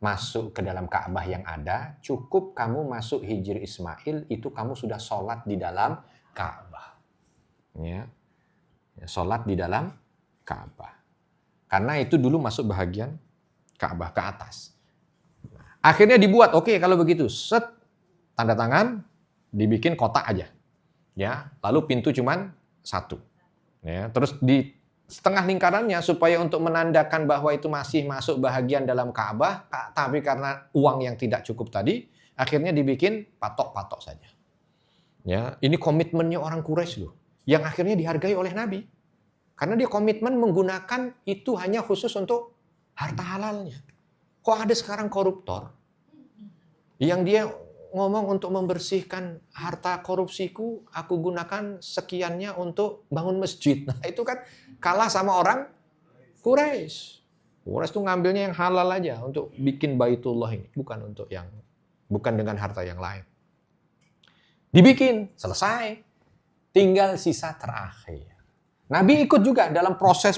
masuk ke dalam Ka'bah yang ada, cukup kamu masuk Hijr Ismail, itu kamu sudah sholat di dalam Ka'bah. Ya, sholat di dalam Ka'bah. Karena itu dulu masuk bahagian Ka'bah ke atas. Akhirnya dibuat, oke, kalau begitu, set, tanda tangan, dibikin kotak aja. Ya, lalu pintu cuman satu. Ya, terus di setengah lingkarannya supaya untuk menandakan bahwa itu masih masuk bahagian dalam Ka'bah, tapi karena uang yang tidak cukup tadi, akhirnya dibikin patok-patok saja. Ya, ini komitmennya orang Quraisy loh, yang akhirnya dihargai oleh Nabi. Karena dia komitmen menggunakan itu hanya khusus untuk harta halalnya. Kok ada sekarang koruptor yang dia ngomong untuk membersihkan harta korupsiku, aku gunakan sekiannya untuk bangun masjid. Nah, itu kan kalah sama orang Quraisy. Quraisy tuh ngambilnya yang halal aja untuk bikin Baitullah ini, bukan dengan harta yang lain. Dibikin, selesai. Tinggal sisa terakhir. Nabi ikut juga dalam proses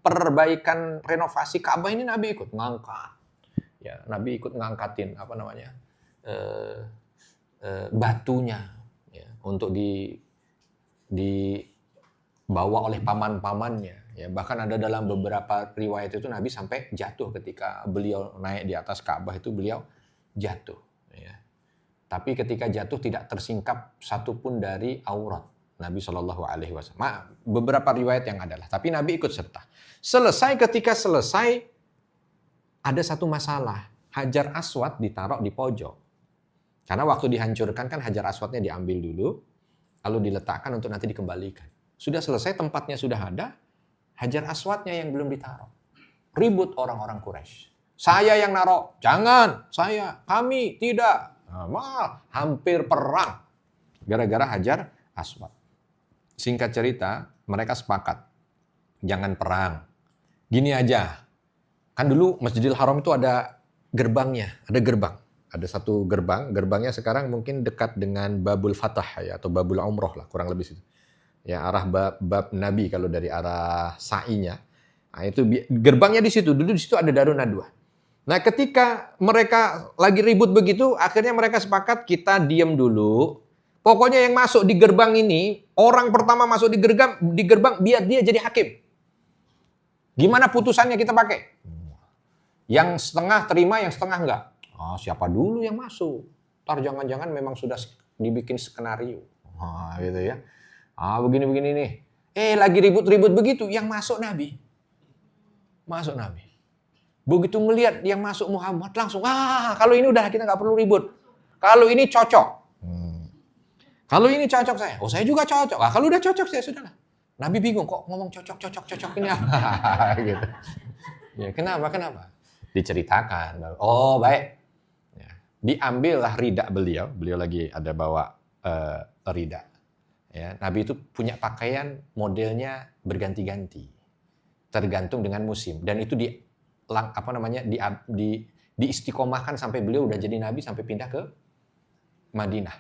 perbaikan renovasi Ka'bah ini, Nabi ikut ngangkat. Ya, Nabi ikut ngangkatin batunya ya, untuk dibawa oleh paman-pamannya ya. Bahkan ada dalam beberapa riwayat itu Nabi sampai jatuh ketika beliau naik di atas Ka'bah, itu beliau jatuh ya. Tapi ketika jatuh tidak tersingkap satupun dari aurat Nabi Shallallahu Alaihi Wasallam. Beberapa riwayat yang adalah, tapi Nabi ikut serta. Ketika selesai ada satu masalah, Hajar Aswad ditaruh di pojok. Karena waktu dihancurkan kan Hajar Aswadnya diambil dulu, lalu diletakkan untuk nanti dikembalikan. Sudah selesai, tempatnya sudah ada, Hajar Aswadnya yang belum ditaruh. Ribut orang-orang Quraisy. Saya yang naruh, jangan, kami, tidak. Hampir perang. Gara-gara Hajar Aswad. Singkat cerita, mereka sepakat. Jangan perang. Gini aja, kan dulu Masjidil Haram itu ada gerbangnya, ada gerbang. Ada satu gerbangnya sekarang mungkin dekat dengan Babul Fatah ya, atau Babul Umroh lah, kurang lebih situ. Ya, arah bab Nabi kalau dari arah sa'inya. Nah, itu gerbangnya di situ. Dulu di situ ada Darun Nadwah. Nah, ketika mereka lagi ribut begitu, akhirnya mereka sepakat kita diam dulu. Pokoknya yang masuk di gerbang ini, orang pertama masuk di gerbang biar dia jadi hakim. Gimana putusannya kita pakai? Yang setengah terima, yang setengah enggak. Siapa dulu yang masuk? Ntar jangan-jangan memang sudah dibikin skenario. Gitu ya. Begini-begini nih. Lagi ribut-ribut begitu, yang masuk Nabi. Masuk Nabi. Begitu melihat yang masuk Muhammad, langsung, kalau ini udah kita nggak perlu ribut. Kalau ini cocok. Kalau ini cocok saya. Saya juga cocok. Kalau udah cocok saya sudahlah. Nabi bingung, kok ngomong cocok ini apa? Gitu. Ya, kenapa? Diceritakan. Oh, baik. Diambillah rida beliau lagi ada bawa rida. Ya, Nabi itu punya pakaian modelnya berganti-ganti, tergantung dengan musim. Dan itu diistiqomahkan sampai beliau udah jadi Nabi sampai pindah ke Madinah.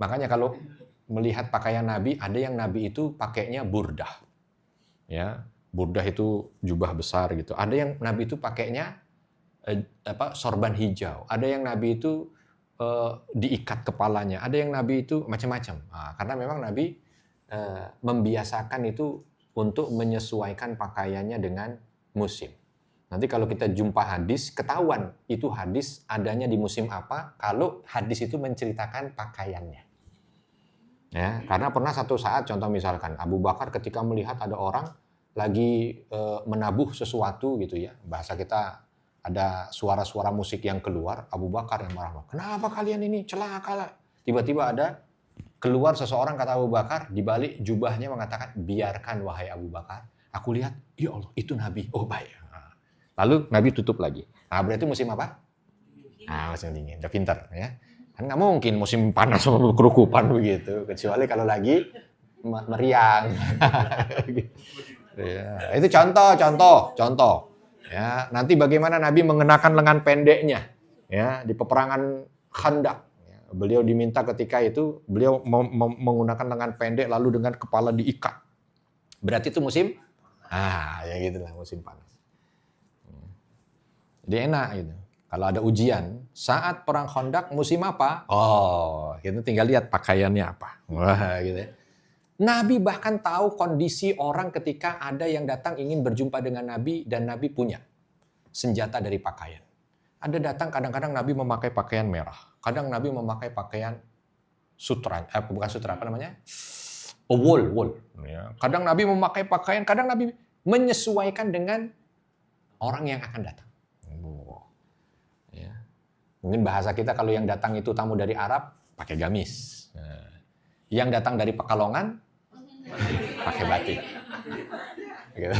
Makanya kalau melihat pakaian Nabi, ada yang Nabi itu pakainya burdah, ya, burdah itu jubah besar gitu. Ada yang Nabi itu pakainya sorban hijau. Ada yang Nabi itu diikat kepalanya. Ada yang Nabi itu macam-macam. Nah, karena memang Nabi membiasakan itu untuk menyesuaikan pakaiannya dengan musim. Nanti kalau kita jumpa hadis, ketahuan itu hadis adanya di musim apa, kalau hadis itu menceritakan pakaiannya. Ya, karena pernah satu saat, contoh misalkan, Abu Bakar ketika melihat ada orang lagi menabuh sesuatu gitu ya, bahasa kita ada suara-suara musik yang keluar, Abu Bakar yang marah. Kenapa kalian ini celaka? Tiba-tiba ada keluar seseorang, kata Abu Bakar, di balik jubahnya mengatakan, biarkan wahai Abu Bakar. Aku lihat, ya Allah, itu Nabi. Oh baik. Lalu Nabi tutup lagi. Nah, berarti musim apa? Nah, musim dingin. Udah pinter ya. Kan nggak mungkin musim panas sama kerukupan begitu. Kecuali kalau lagi meriang. Ya, itu contoh. Ya, nanti bagaimana Nabi mengenakan lengan pendeknya ya di peperangan Khandaq. Ya, beliau diminta ketika itu beliau menggunakan lengan pendek lalu dengan kepala diikat. Berarti itu musim ya gitulah musim panas. Jadi enak gitu. Kalau ada ujian, saat perang Khandaq musim apa? Oh, kita tinggal lihat pakaiannya apa. Wah, gitu ya. Nabi bahkan tahu kondisi orang ketika ada yang datang ingin berjumpa dengan Nabi dan Nabi punya senjata dari pakaian. Ada datang kadang-kadang Nabi memakai pakaian merah, kadang Nabi memakai pakaian sutra, bukan sutra apa namanya? Wool. Ya. Kadang Nabi memakai pakaian, kadang Nabi menyesuaikan dengan orang yang akan datang. Ya. Mungkin bahasa kita kalau yang datang itu tamu dari Arab pakai gamis. Nah. Yang datang dari Pekalongan pakai batik. Gitu.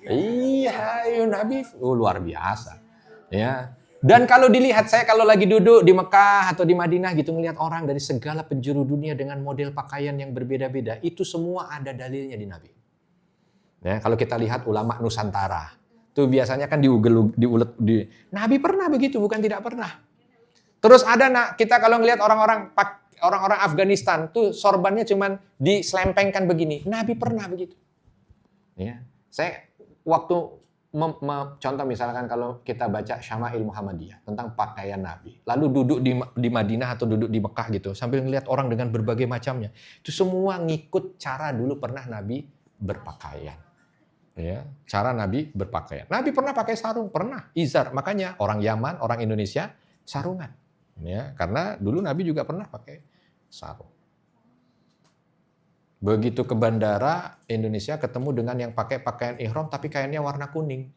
Iya, Nabi luar biasa. Ya. Dan kalau dilihat saya kalau lagi duduk di Mekah atau di Madinah gitu ngelihat orang dari segala penjuru dunia dengan model pakaian yang berbeda-beda, itu semua ada dalilnya di Nabi. Ya, kalau kita lihat ulama Nusantara, itu biasanya kan diulet. Nabi pernah begitu, bukan tidak pernah. Terus ada kita kalau ngelihat orang-orang Afghanistan tuh sorbannya cuman diselempengkan begini. Nabi pernah begitu. Ya, saya waktu contoh misalkan kalau kita baca Syama'il Muhammadiyah tentang pakaian Nabi, lalu duduk di Madinah atau duduk di Mekah gitu, sambil ngelihat orang dengan berbagai macamnya, itu semua ngikut cara dulu pernah Nabi berpakaian. Ya, cara Nabi berpakaian. Nabi pernah pakai sarung, pernah izar. Makanya orang Yaman, orang Indonesia sarungan. Ya, karena dulu Nabi juga pernah pakai sarung. Begitu ke bandara Indonesia ketemu dengan yang pakai pakaian ihram tapi kainnya warna kuning.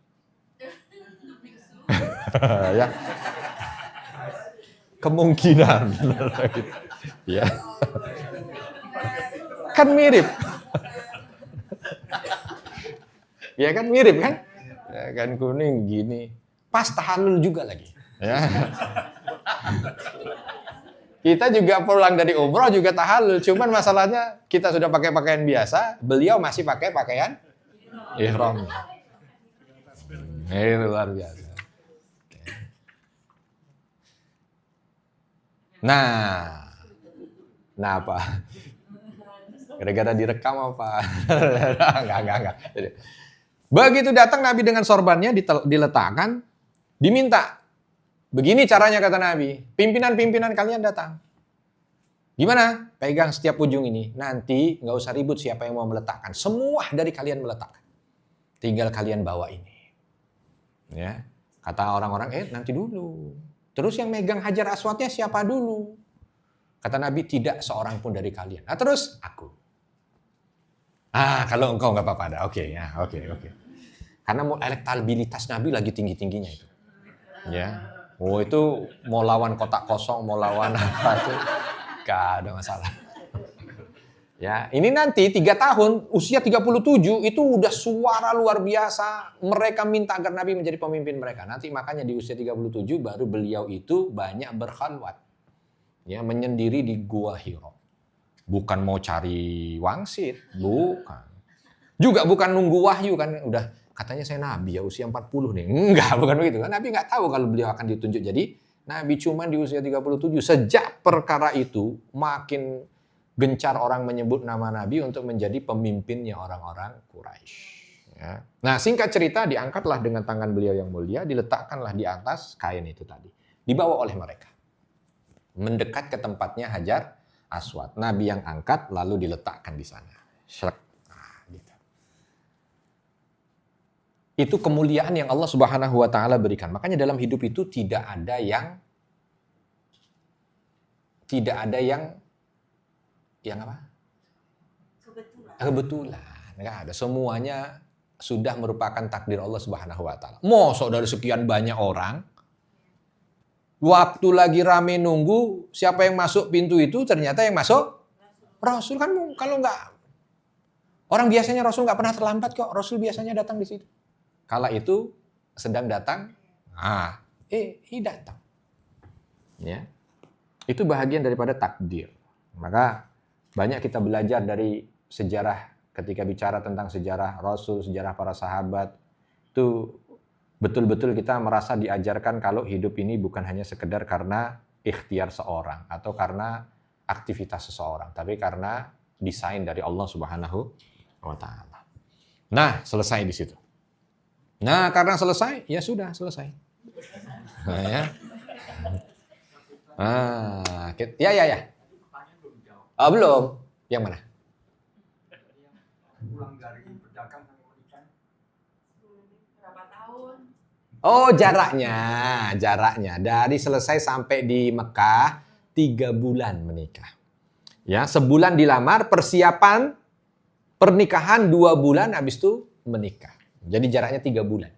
Ya. Kemungkinan. Ya. Kan mirip. Ya kan mirip kan? Ya kan kuning gini. Pas tahallul juga lagi. Ya. Kita juga pulang dari umroh juga tahallul. Cuman masalahnya kita sudah pakai pakaian biasa. Beliau masih pakai pakaian ihram. Ini luar biasa. Nah apa? Gara-gara direkam apa? Enggak. Begitu datang Nabi dengan sorbannya diletakkan, diminta. Begini caranya kata Nabi, pimpinan-pimpinan kalian datang. Gimana? Pegang setiap ujung ini. Nanti nggak usah ribut siapa yang mau meletakkan. Semua dari kalian meletakkan. Tinggal kalian bawa ini. Ya, kata orang-orang, nanti dulu. Terus yang megang Hajar Aswadnya siapa dulu? Kata Nabi, tidak seorang pun dari kalian. Nah terus, aku. Kalau engkau nggak apa-apa ada. Oke. Karena elektabilitas Nabi lagi tinggi-tingginya itu. Ya. Itu mau lawan kotak kosong, mau lawan apa itu, gak ada masalah. Ya, ini nanti 3 tahun, usia 37 itu udah suara luar biasa. Mereka minta agar Nabi menjadi pemimpin mereka. Nanti makanya di usia 37 baru beliau itu banyak berkhalwat. Ya, menyendiri di Gua Hira. Bukan mau cari wangsit, bukan. Juga bukan nunggu wahyu kan, udah katanya saya Nabi ya usia 40 nih. Enggak, bukan begitu. Nabi nggak tahu kalau beliau akan ditunjuk jadi Nabi, cuma di usia 37. Sejak perkara itu makin gencar orang menyebut nama Nabi untuk menjadi pemimpinnya orang-orang Quraisy. Ya. Nah, singkat cerita, diangkatlah dengan tangan beliau yang mulia, diletakkanlah di atas kain itu tadi. Dibawa oleh mereka. Mendekat ke tempatnya Hajar Aswad. Nabi yang angkat, lalu diletakkan di sana. Nah, gitu. Itu kemuliaan yang Allah Subhanahu wa Ta'ala berikan. Makanya dalam hidup itu tidak ada yang apa? Kebetulan. Enggak ada. Semuanya sudah merupakan takdir Allah Subhanahu wa Ta'ala. Mosok dari sekian banyak orang, waktu lagi rame nunggu, siapa yang masuk pintu itu, ternyata yang masuk Rasul. Kan kalau enggak, orang biasanya Rasul enggak pernah terlambat kok. Rasul biasanya datang di situ. Kala itu sedang datang, datang. Ya. Itu bahagian daripada takdir. Maka banyak kita belajar dari sejarah ketika bicara tentang sejarah Rasul, sejarah para sahabat. Itu betul-betul kita merasa diajarkan kalau hidup ini bukan hanya sekedar karena ikhtiar seorang atau karena aktivitas seseorang, tapi karena desain dari Allah Subhanahu wa Ta'ala. Nah, selesai di situ. Nah, karena selesai, ya sudah selesai. Nah, ya. Ya. Oh, belum. Yang mana? Pulang dari berdagang sampai menikah. Berapa tahun? Oh, jaraknya. Dari selesai sampai di Mekah, 3 bulan menikah. Ya, sebulan dilamar, persiapan pernikahan 2 bulan, habis itu menikah. Jadi jaraknya 3 bulan.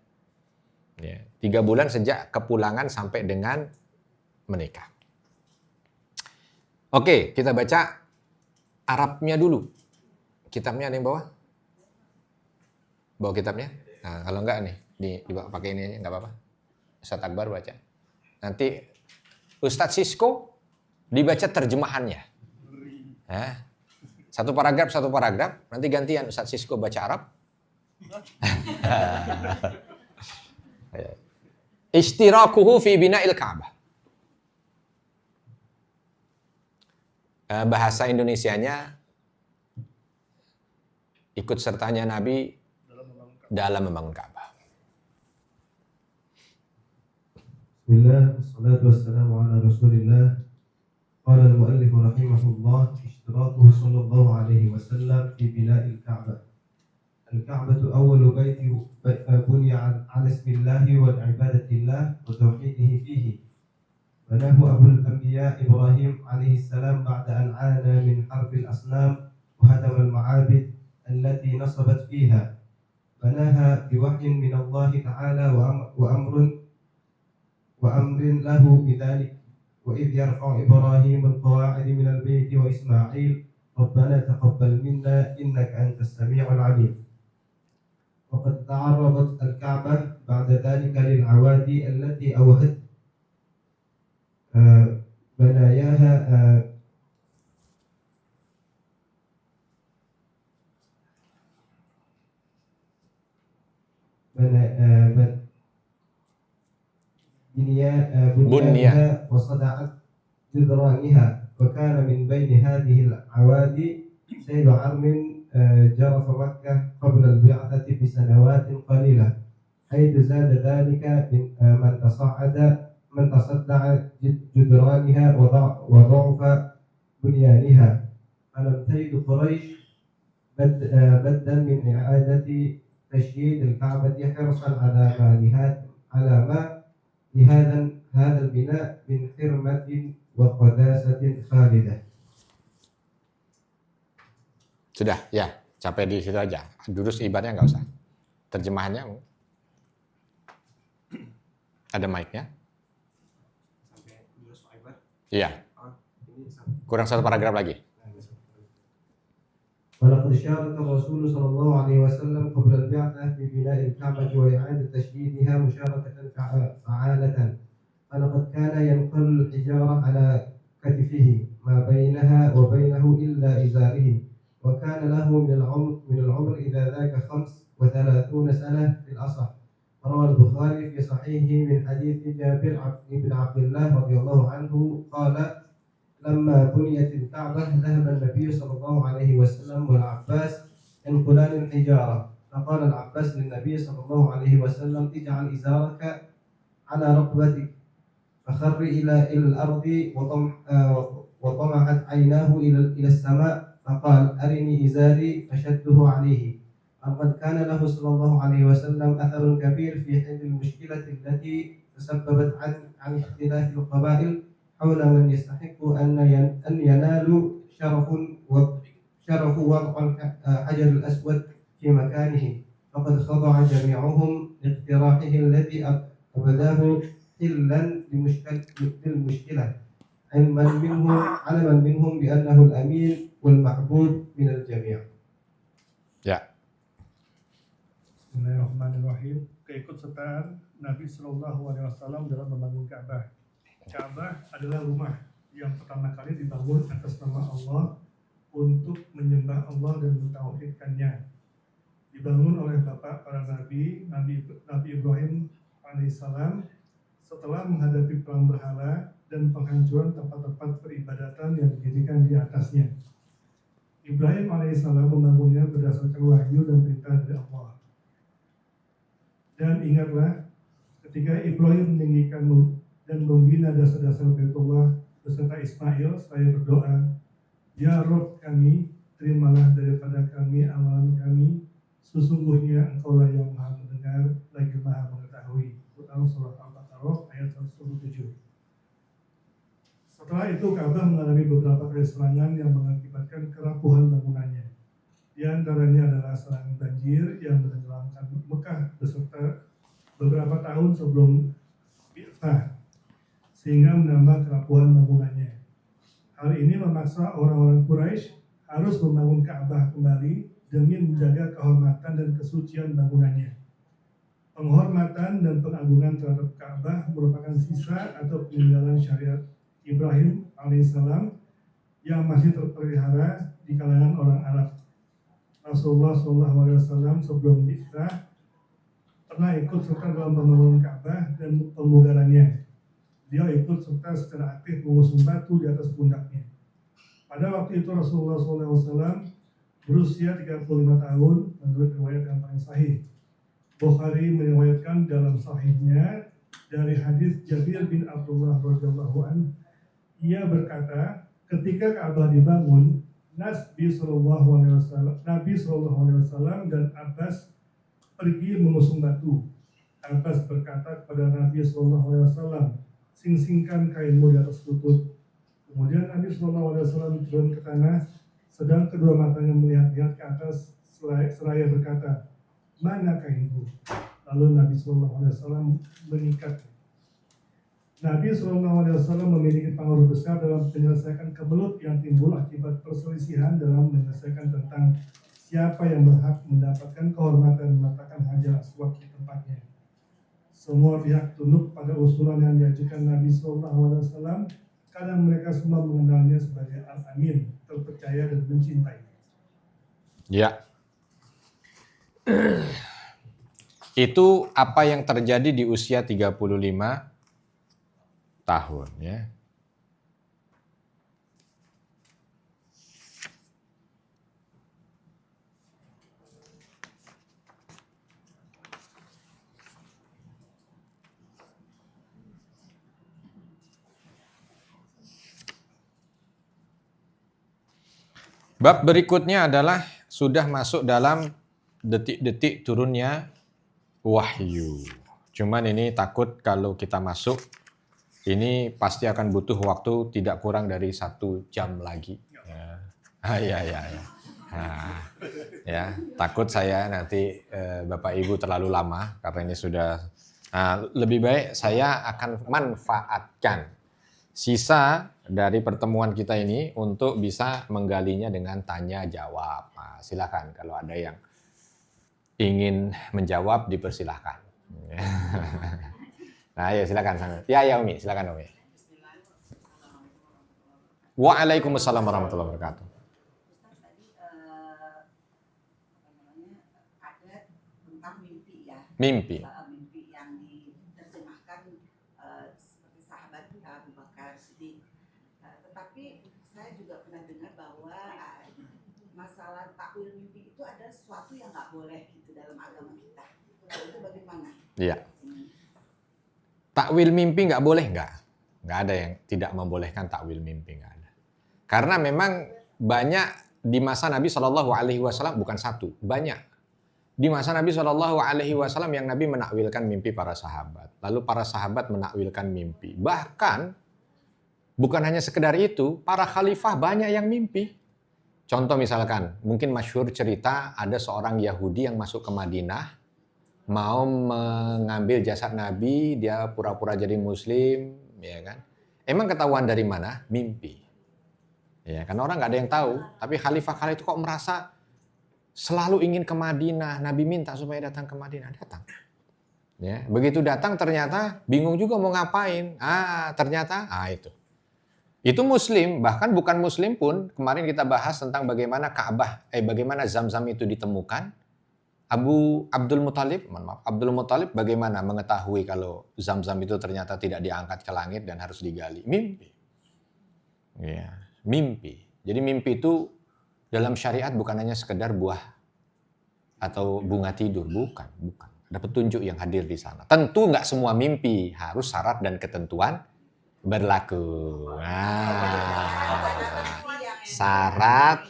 Ya, 3 bulan sejak kepulangan sampai dengan menikah. Oke, kita baca Arabnya dulu. Kitabnya ada yang bawa? Bawa kitabnya? Nah, kalau enggak nih, dibawa pakai ini aja, enggak apa-apa. Ustadz Akbar baca. Nanti Ustadz Sisko dibaca terjemahannya. Nah, satu paragraf, nanti gantian Ustadz Sisko baca Arab. Ishtirakuhu fi bina'il Ka'bah. Bahasa Indonesianya ikut sertanya Nabi dalam membangun Ka'bah. Bismillah, wassalatu wassalamu ala Rasulillah. Qala al-muallif rahimahullah, ishtirakuhu sallallahu alaihi wasallam fi bina'il Ka'bah. Al-Ka'batu awwalu baiti bunya 'ala ismillahi wal ibadatillah wa tauhidihi fihi. بناه أبو الأنبياء إبراهيم عليه السلام بعد أن عانى من حرب الأصنام وهدم المعابد التي نصبت فيها. بناها بوحي من الله تعالى وأمر له بذلك. وإذ يرفع إبراهيم القواعد من البيت وإسماعيل ربنا تقبل منا إنك أنت السميع العليم. وقد تعرضت الكعبة بعد ذلك للعوادي التي أوهت بناياها بنيانها وصدعت جدرانها. وكان من بين هذه العوادي سيل عرم جرف مكة قبل البعثة بسنوات قليلة، حيث زاد ذلك من تصدع جدرانها وضعف بنيانها. فلم تجد قريش بدا من إعادة تشييد الكعبة حرصا على ما لهذا البناء من حرمة وقداسة خالدة. Sudah, ya, sampai di situ aja. Durus ibaratnya nggak usah. Terjemahannya ada mic-nya? Iya. Kurang 1 paragraf lagi. ولقد شارك الرسول صلى الله عليه وسلم قبل البعثة في بناء الكعبة وإعادة تشييدها مشاركة فعالة. فلقد كان ينقل الحجارة على كتفه ما بينها وبينه إلا إزاره. وكان له من العمر إذا ذاك 35 سنة في الأصح. روى البخاري في صحيحه من حديث جابر بن عبد الله رضي الله عنه قال: لما بنيت الكعبة ذهب النبي صلى الله عليه وسلم والعباس ينقلان الحجارة، فقال العباس للنبي صلى الله عليه وسلم اجعل إزارك على رقبتك، فخر إلى الأرض وطمعت عيناه إلى السماء، فقال أرني إزاري فشده عليه. لقد كان له صلى الله عليه وسلم أثر كبير في حل المشكلة التي تسببت عن اختلاف القبائل حول من يستحق أن ينالوا شرف وضع الحجر الأسود في مكانه، فقد خضع جميعهم لاقتراحه الذي أبداه حلا للمشكلة، علما منهم بأنه الأمين والمحبوب من الجميع. Ya. Bismillahirrahmanirrahim. Keikutsertaan Nabi Shallallahu Alaihi Wasallam dalam membangun Ka'bah. Ka'bah adalah rumah yang pertama kali dibangun atas nama Allah untuk menyembah Allah dan mentauhidkannya. Dibangun oleh bapak para nabi, Nabi Ibrahim alaihissalam, setelah menghadapi perang berhala dan penghancuran tempat-tempat peribadatan yang didirikan di atasnya. Ibrahim alaihissalam membangunnya berdasarkan wahyu dan perintah dari Allah. Dan ingatlah ketika Ibrahim meninggikan dan membina dasar-dasar Baitullah beserta Ismail, saya berdoa, Ya Rob kami, terimalah daripada kami amalan kami, sesungguhnya Engkaulah yang Maha mendengar lagi Maha mengetahui. Quran surah Al-Baqarah ayat 107. Setelah itu Ka'bah mengalami beberapa kali serangan yang mengakibatkan kerapuhan bangunannya. Di antaranya adalah serangan banjir yang menenggelamkan Mekah beserta beberapa tahun sebelum Bi'tsah, sehingga menambah kerapuhan bangunannya. Hal ini memaksa orang-orang Quraisy harus membangun Ka'bah kembali demi menjaga kehormatan dan kesucian bangunannya. Penghormatan dan pengagungan terhadap Ka'bah merupakan sisa atau peninggalan syariat Ibrahim alaihissalam yang masih terpelihara di kalangan orang Arab. Rasulullah SAW sebelum Bi'tsah pernah ikut serta dalam pembangunan Ka'bah dan pemugarannya. Dia ikut serta secara aktif mengusung batu di atas pundaknya. Pada waktu itu Rasulullah SAW berusia 35 tahun menurut riwayat yang paling sahih. Bukhari meriwayatkan dalam sahihnya dari hadis Jabir bin Abdullah radhiyallahu anhu, ia berkata, ketika Ka'bah dibangun, Nabi Sallallahu Alaihi Wasallam dan Abbas pergi mengusung batu. Abbas berkata kepada Nabi Sallallahu Alaihi Wasallam, sing-singkan kainmu di atas lutut. Kemudian Nabi Sallallahu Alaihi Wasallam turun ke tanah, sedang kedua matanya melihat-lihat ke atas seraya berkata, mana kainku? Lalu Nabi Sallallahu Alaihi Wasallam mengikat. Nabi SAW memiliki pengaruh besar dalam menyelesaikan kebelut yang timbul akibat perselisihan dalam menyelesaikan tentang siapa yang berhak mendapatkan kehormatan meletakkan Hajar Aswad di tempatnya. Semua pihak tunduk pada usulan yang diajukan Nabi SAW karena mereka semua mengenalnya sebagai Al-Amin, terpercaya dan mencintai. Ya. Itu apa yang terjadi di usia 35 tahun ya. Bab berikutnya adalah sudah masuk dalam detik-detik turunnya wahyu. Cuman ini takut kalau kita masuk ini pasti akan butuh waktu tidak kurang dari 1 jam lagi. Ya. Ya, takut saya nanti Bapak Ibu terlalu lama karena ini sudah. Lebih baik saya akan manfaatkan sisa dari pertemuan kita ini untuk bisa menggalinya dengan tanya jawab. Silakan kalau ada yang ingin menjawab dipersilahkan. Nah, ya silakan. Ya Umi, silakan Umi. Waalaikumsalam warahmatullahi wabarakatuh. Ustaz tadi ada tentang mimpi ya. Mimpi yang diterjemahkan seperti sahabat Abu Bakar Siddiq. Tetapi takwil mimpi itu adalah sesuatu yang nggak boleh gitu dalam agama kita. Itu bagaimana? Iya. Takwil mimpi nggak boleh nggak? Nggak ada yang tidak membolehkan takwil mimpi, nggak ada. Karena memang banyak di masa Nabi Shallallahu Alaihi Wasallam, bukan satu, banyak di masa Nabi Shallallahu Alaihi Wasallam yang Nabi menakwilkan mimpi para sahabat. Lalu para sahabat menakwilkan mimpi. Bahkan bukan hanya sekedar itu, para khalifah banyak yang mimpi. Contoh misalkan, mungkin masyhur cerita ada seorang Yahudi yang masuk ke Madinah, mau mengambil jasad Nabi, dia pura-pura jadi Muslim, ya kan? Emang ketahuan dari mana? Mimpi. Ya, kan orang nggak ada yang tahu. Tapi Khalifah kala itu kok merasa selalu ingin ke Madinah. Nabi minta supaya datang ke Madinah, datang. Ya, begitu datang ternyata bingung juga mau ngapain. Ternyata itu Muslim, bahkan bukan Muslim pun. Kemarin kita bahas tentang bagaimana bagaimana Zam-Zam itu ditemukan. Abdul Muthalib bagaimana mengetahui kalau Zam-Zam itu ternyata tidak diangkat ke langit dan harus digali? Mimpi. Ya, mimpi. Jadi mimpi itu dalam syariat bukan hanya sekedar buah atau bunga tidur, bukan. Ada petunjuk yang hadir di sana. Tentu nggak semua mimpi harus syarat dan ketentuan berlaku. Syarat.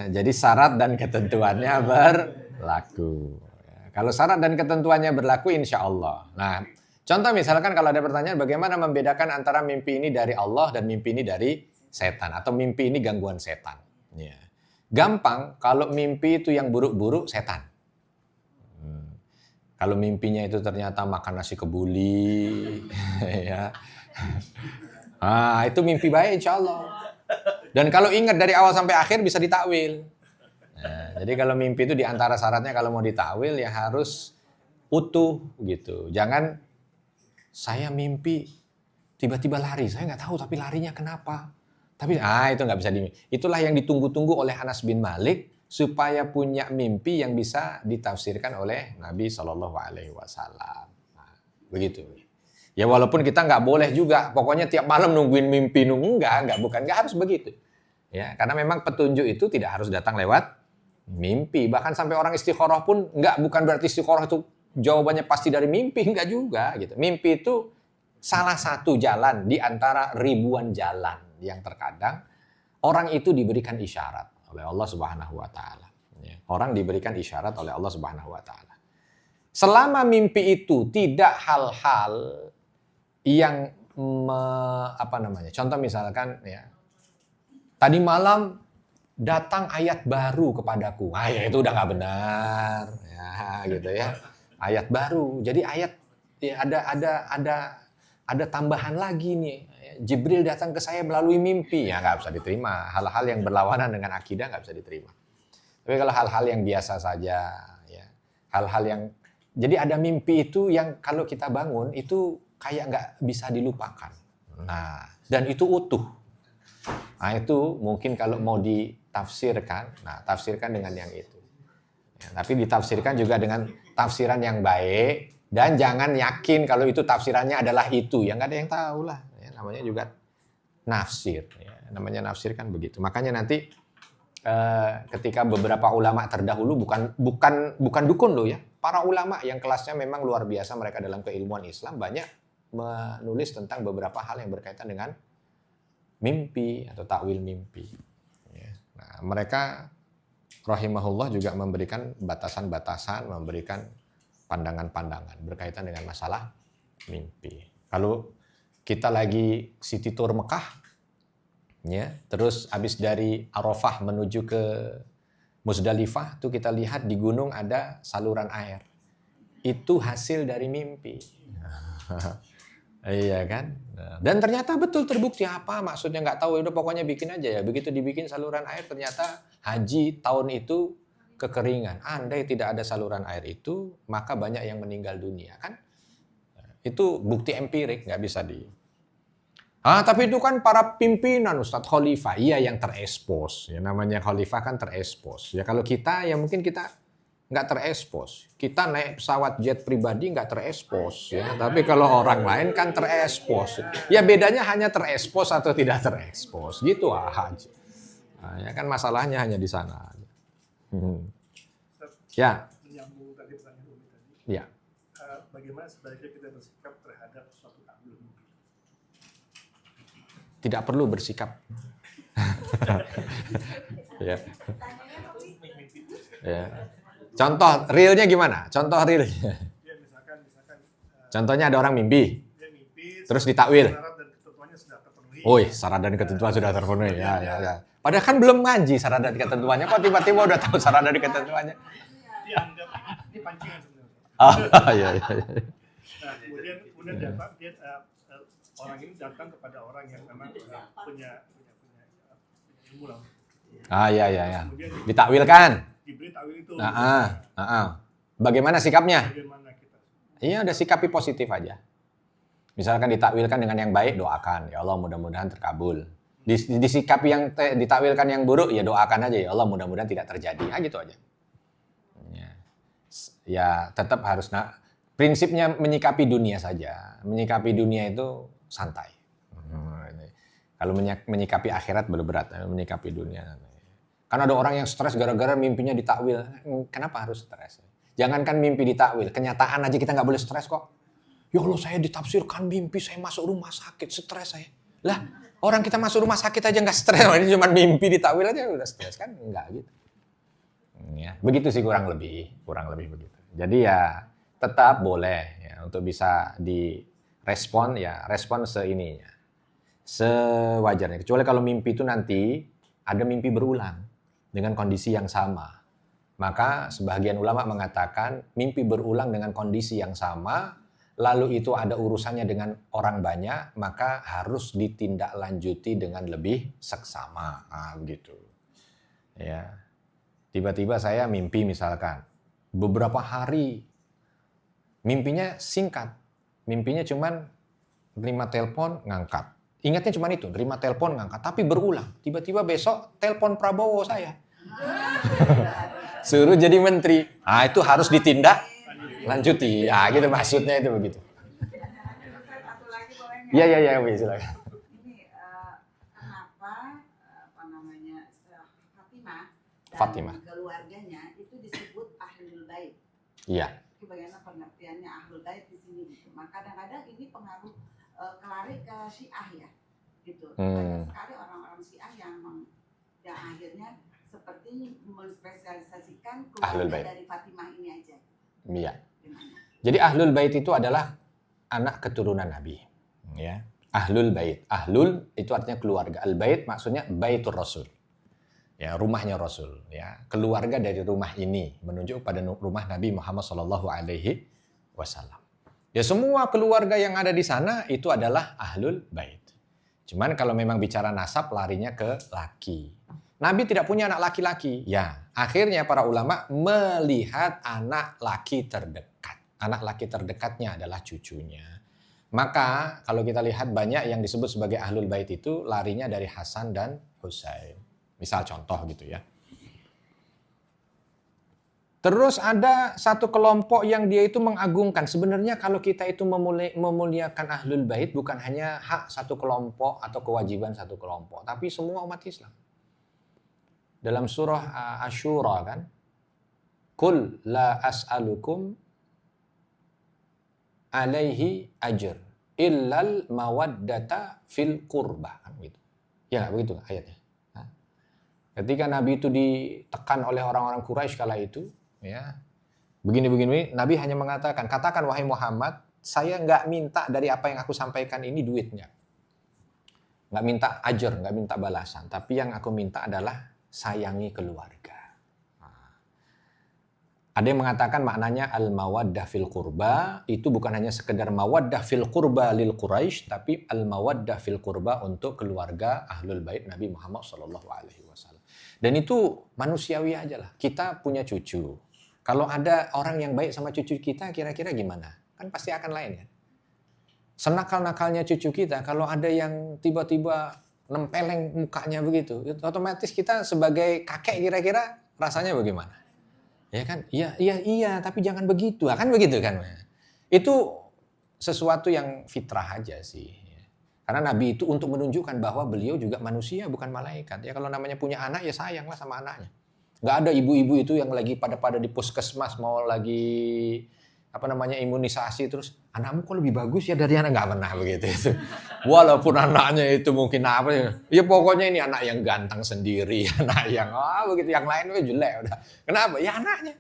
Jadi syarat dan ketentuannya berlaku. Kalau syarat dan ketentuannya berlaku, insya Allah. Nah, contoh misalkan kalau ada pertanyaan bagaimana membedakan antara mimpi ini dari Allah dan mimpi ini dari setan atau mimpi ini gangguan setan. Ya. Gampang, kalau mimpi itu yang buruk-buruk setan. Kalau mimpinya itu ternyata makan nasi kebuli, ya. Itu mimpi baik insya Allah. Dan kalau ingat dari awal sampai akhir bisa ditakwil. Nah, jadi kalau mimpi itu diantara syaratnya kalau mau ditakwil ya harus utuh gitu. Jangan saya mimpi tiba-tiba lari, saya nggak tahu tapi larinya kenapa. Tapi itu nggak bisa Itulah yang ditunggu-tunggu oleh Anas bin Malik supaya punya mimpi yang bisa ditafsirkan oleh Nabi Shallallahu Alaihi Wasallam. Nah, begitu. Ya walaupun kita nggak boleh juga, pokoknya tiap malam nungguin mimpi, nggak harus begitu. Ya, karena memang petunjuk itu tidak harus datang lewat mimpi. Bahkan sampai orang istikharah pun bukan berarti istikharah itu jawabannya pasti dari mimpi, nggak juga gitu. Mimpi itu salah satu jalan di antara ribuan jalan yang terkadang orang itu diberikan isyarat oleh Allah Subhanahu wa taala. Ya, orang diberikan isyarat oleh Allah Subhanahu wa taala. Selama mimpi itu tidak hal-hal yang contoh misalkan ya tadi malam datang ayat baru kepadaku, ya itu udah nggak benar ya gitu ya, ayat baru jadi ayat ya ada tambahan lagi nih, Jibril datang ke saya melalui mimpi, ya nggak bisa diterima. Hal-hal yang berlawanan dengan akidah nggak bisa diterima. Tapi kalau hal-hal yang biasa saja ya, hal-hal yang jadi ada mimpi itu yang kalau kita bangun itu kayak nggak bisa dilupakan. Nah, dan itu utuh. Nah, itu mungkin kalau mau ditafsirkan, tafsirkan dengan yang itu. Ya, tapi ditafsirkan juga dengan tafsiran yang baik dan jangan yakin kalau itu tafsirannya adalah itu. Ya nggak ada yang tahu lah. Ya, namanya juga nafsir. Ya, namanya nafsir kan begitu. Makanya nanti ketika beberapa ulama terdahulu bukan dukun loh ya. Para ulama yang kelasnya memang luar biasa mereka dalam keilmuan Islam banyak menulis tentang beberapa hal yang berkaitan dengan mimpi atau takwil mimpi. Ya. Nah, mereka rahimahullah juga memberikan batasan-batasan, memberikan pandangan-pandangan berkaitan dengan masalah mimpi. Kalau kita lagi city tour Mekah, ya, terus habis dari Arafah menuju ke Musdalifah, tuh kita lihat di gunung ada saluran air. Itu hasil dari mimpi. Iya kan? Dan ternyata betul terbukti apa maksudnya nggak tahu, udah pokoknya bikin aja ya. Begitu dibikin saluran air ternyata haji tahun itu kekeringan. Andai tidak ada saluran air itu, maka banyak yang meninggal dunia kan? Itu bukti empirik, nggak bisa tapi itu kan para pimpinan Ustadz Khalifah, iya yang terekspos. Ya namanya Khalifah kan terekspos. Ya kalau kita ya mungkin kita nggak terekspos. Kita naik pesawat jet pribadi nggak terekspos ya. Tapi kalau orang lain kan terekspos. Ya bedanya hanya terekspos atau tidak terekspos. Gitu aja. Nah, ya kan masalahnya hanya di sana. Ya. Menyambung tadi pertanyaan Umi tadi. Ya. Bagaimana sebaiknya kita bersikap terhadap suatu takwil mimpi? Tidak perlu bersikap. Ya. Ya. Contoh realnya gimana? Contoh realnya. Ya, misalkan Contohnya ada orang mimpi, dia mimpi terus ditakwil. syarat dan ketentuannya sudah terpenuhi. Syarat dan ketentuan sudah terpenuhi. Ya. Padahal kan belum ngaji syarat dan ketentuannya. Kok tiba-tiba udah tahu syarat dan ketentuannya? Dianggap ini pancingan sebenarnya. Iya. Nah, kemudian datang orang ini datang kepada orang yang memang punya ilmu lah. Iya. Ditakwilkan. Diberi takwil itu. Bagaimana sikapnya? Bagaimana kita? Iya, udah sikapi positif aja. Misalkan ditakwilkan dengan yang baik, doakan. Ya Allah, mudah-mudahan terkabul. Disikapi yang ditakwilkan yang buruk, ya doakan aja. Ya Allah, mudah-mudahan tidak terjadi. Gitu aja. Ya, tetap harus. Prinsipnya menyikapi dunia saja. Menyikapi dunia itu santai. Kalau menyikapi akhirat berat. Menyikapi dunia. Kan ada orang yang stres gara-gara mimpinya ditakwil. Kenapa harus stres? Jangankan mimpi ditakwil, kenyataan aja kita nggak boleh stres kok. Ya Allah, saya ditafsirkan mimpi, saya masuk rumah sakit, stres saya. Lah, orang kita masuk rumah sakit aja nggak stres, ini cuma mimpi ditakwil aja udah stres kan? Enggak gitu. Ya, begitu sih kurang lebih begitu. Jadi ya tetap boleh ya untuk bisa direspon ya, respon sewajarnya. Kecuali kalau mimpi itu nanti ada mimpi berulang dengan kondisi yang sama. Maka sebagian ulama mengatakan mimpi berulang dengan kondisi yang sama, lalu itu ada urusannya dengan orang banyak, maka harus ditindaklanjuti dengan lebih seksama. Begitu. Ya. Tiba-tiba saya mimpi misalkan, beberapa hari, mimpinya singkat. Mimpinya cuman 5 telepon, ngangkat. Ingatnya cuma itu, 5 telepon, ngangkat. Tapi berulang. Tiba-tiba besok telepon Prabowo saya. Suruh jadi menteri. Itu harus ditindak lanjuti. Gitu maksudnya itu begitu. Iya, silakan. Ini kenapa Fatimah dan keluarganya itu disebut ahlul bait? Iya. Bagaimana pengertiannya ahlul bait di sini gitu. Maka kadang-kadang ini pengaruh kelari ke Syiah ya. Gitu. Banyak sekali orang-orang Syiah yang akhirnya seperti menspesialisasikan keluarga dari Fatimah ini aja. Iya. Jadi ahlul bait itu adalah anak keturunan Nabi. Ya. Ahlul bait. Ahlul itu artinya keluarga. Al bait maksudnya baitur Rasul. Ya, rumahnya Rasul. Ya, keluarga dari rumah ini menunjuk pada rumah Nabi Muhammad SAW. Ya, semua keluarga yang ada di sana itu adalah ahlul bait. Cuman kalau memang bicara nasab larinya ke laki. Nabi tidak punya anak laki-laki. Ya, akhirnya para ulama melihat anak laki terdekat. Anak laki terdekatnya adalah cucunya. Maka kalau kita lihat banyak yang disebut sebagai ahlul bait itu larinya dari Hasan dan Husain. Misal contoh gitu ya. Terus ada satu kelompok yang dia itu mengagungkan. Sebenarnya kalau kita itu memuliakan ahlul bait bukan hanya hak satu kelompok atau kewajiban satu kelompok. Tapi semua umat Islam. Dalam surah Asy-Syura kan. Qul la as'alukum alaihi ajr illal mawaddata fil qurbah. Kan gitu. Ya nggak begitu ayatnya. Ketika Nabi itu ditekan oleh orang-orang Quraisy kala itu, ya, begini, Nabi hanya mengatakan, katakan wahai Muhammad, saya nggak minta dari apa yang aku sampaikan ini duitnya. Nggak minta ajar, nggak minta balasan. Tapi yang aku minta adalah sayangi keluarga. Ada yang mengatakan maknanya al-mawaddah fil qurba, itu bukan hanya sekedar mawaddah fil qurba lil Quraisy, tapi al-mawaddah fil qurba untuk keluarga ahlul bait Nabi Muhammad SAW. Dan itu manusiawi aja lah. Kita punya cucu. Kalau ada orang yang baik sama cucu kita, kira-kira gimana? Kan pasti akan lain kan? Senakal-nakalnya cucu kita, kalau ada yang tiba-tiba nempeleng mukanya begitu, otomatis kita sebagai kakek kira-kira rasanya bagaimana? Ya kan? Iya, tapi jangan begitu. Kan begitu kan? Itu sesuatu yang fitrah aja sih. Karena Nabi itu untuk menunjukkan bahwa beliau juga manusia, bukan malaikat. Ya kalau namanya punya anak, ya sayanglah sama anaknya. Nggak ada ibu-ibu itu yang lagi pada di puskesmas mau lagi imunisasi terus anakmu kok lebih bagus ya dari anak, nggak pernah begitu itu. Walaupun anaknya itu mungkin ya pokoknya ini anak yang ganteng sendiri, anak yang begitu, yang lain itu jelek udah. Kenapa? Ya anaknya.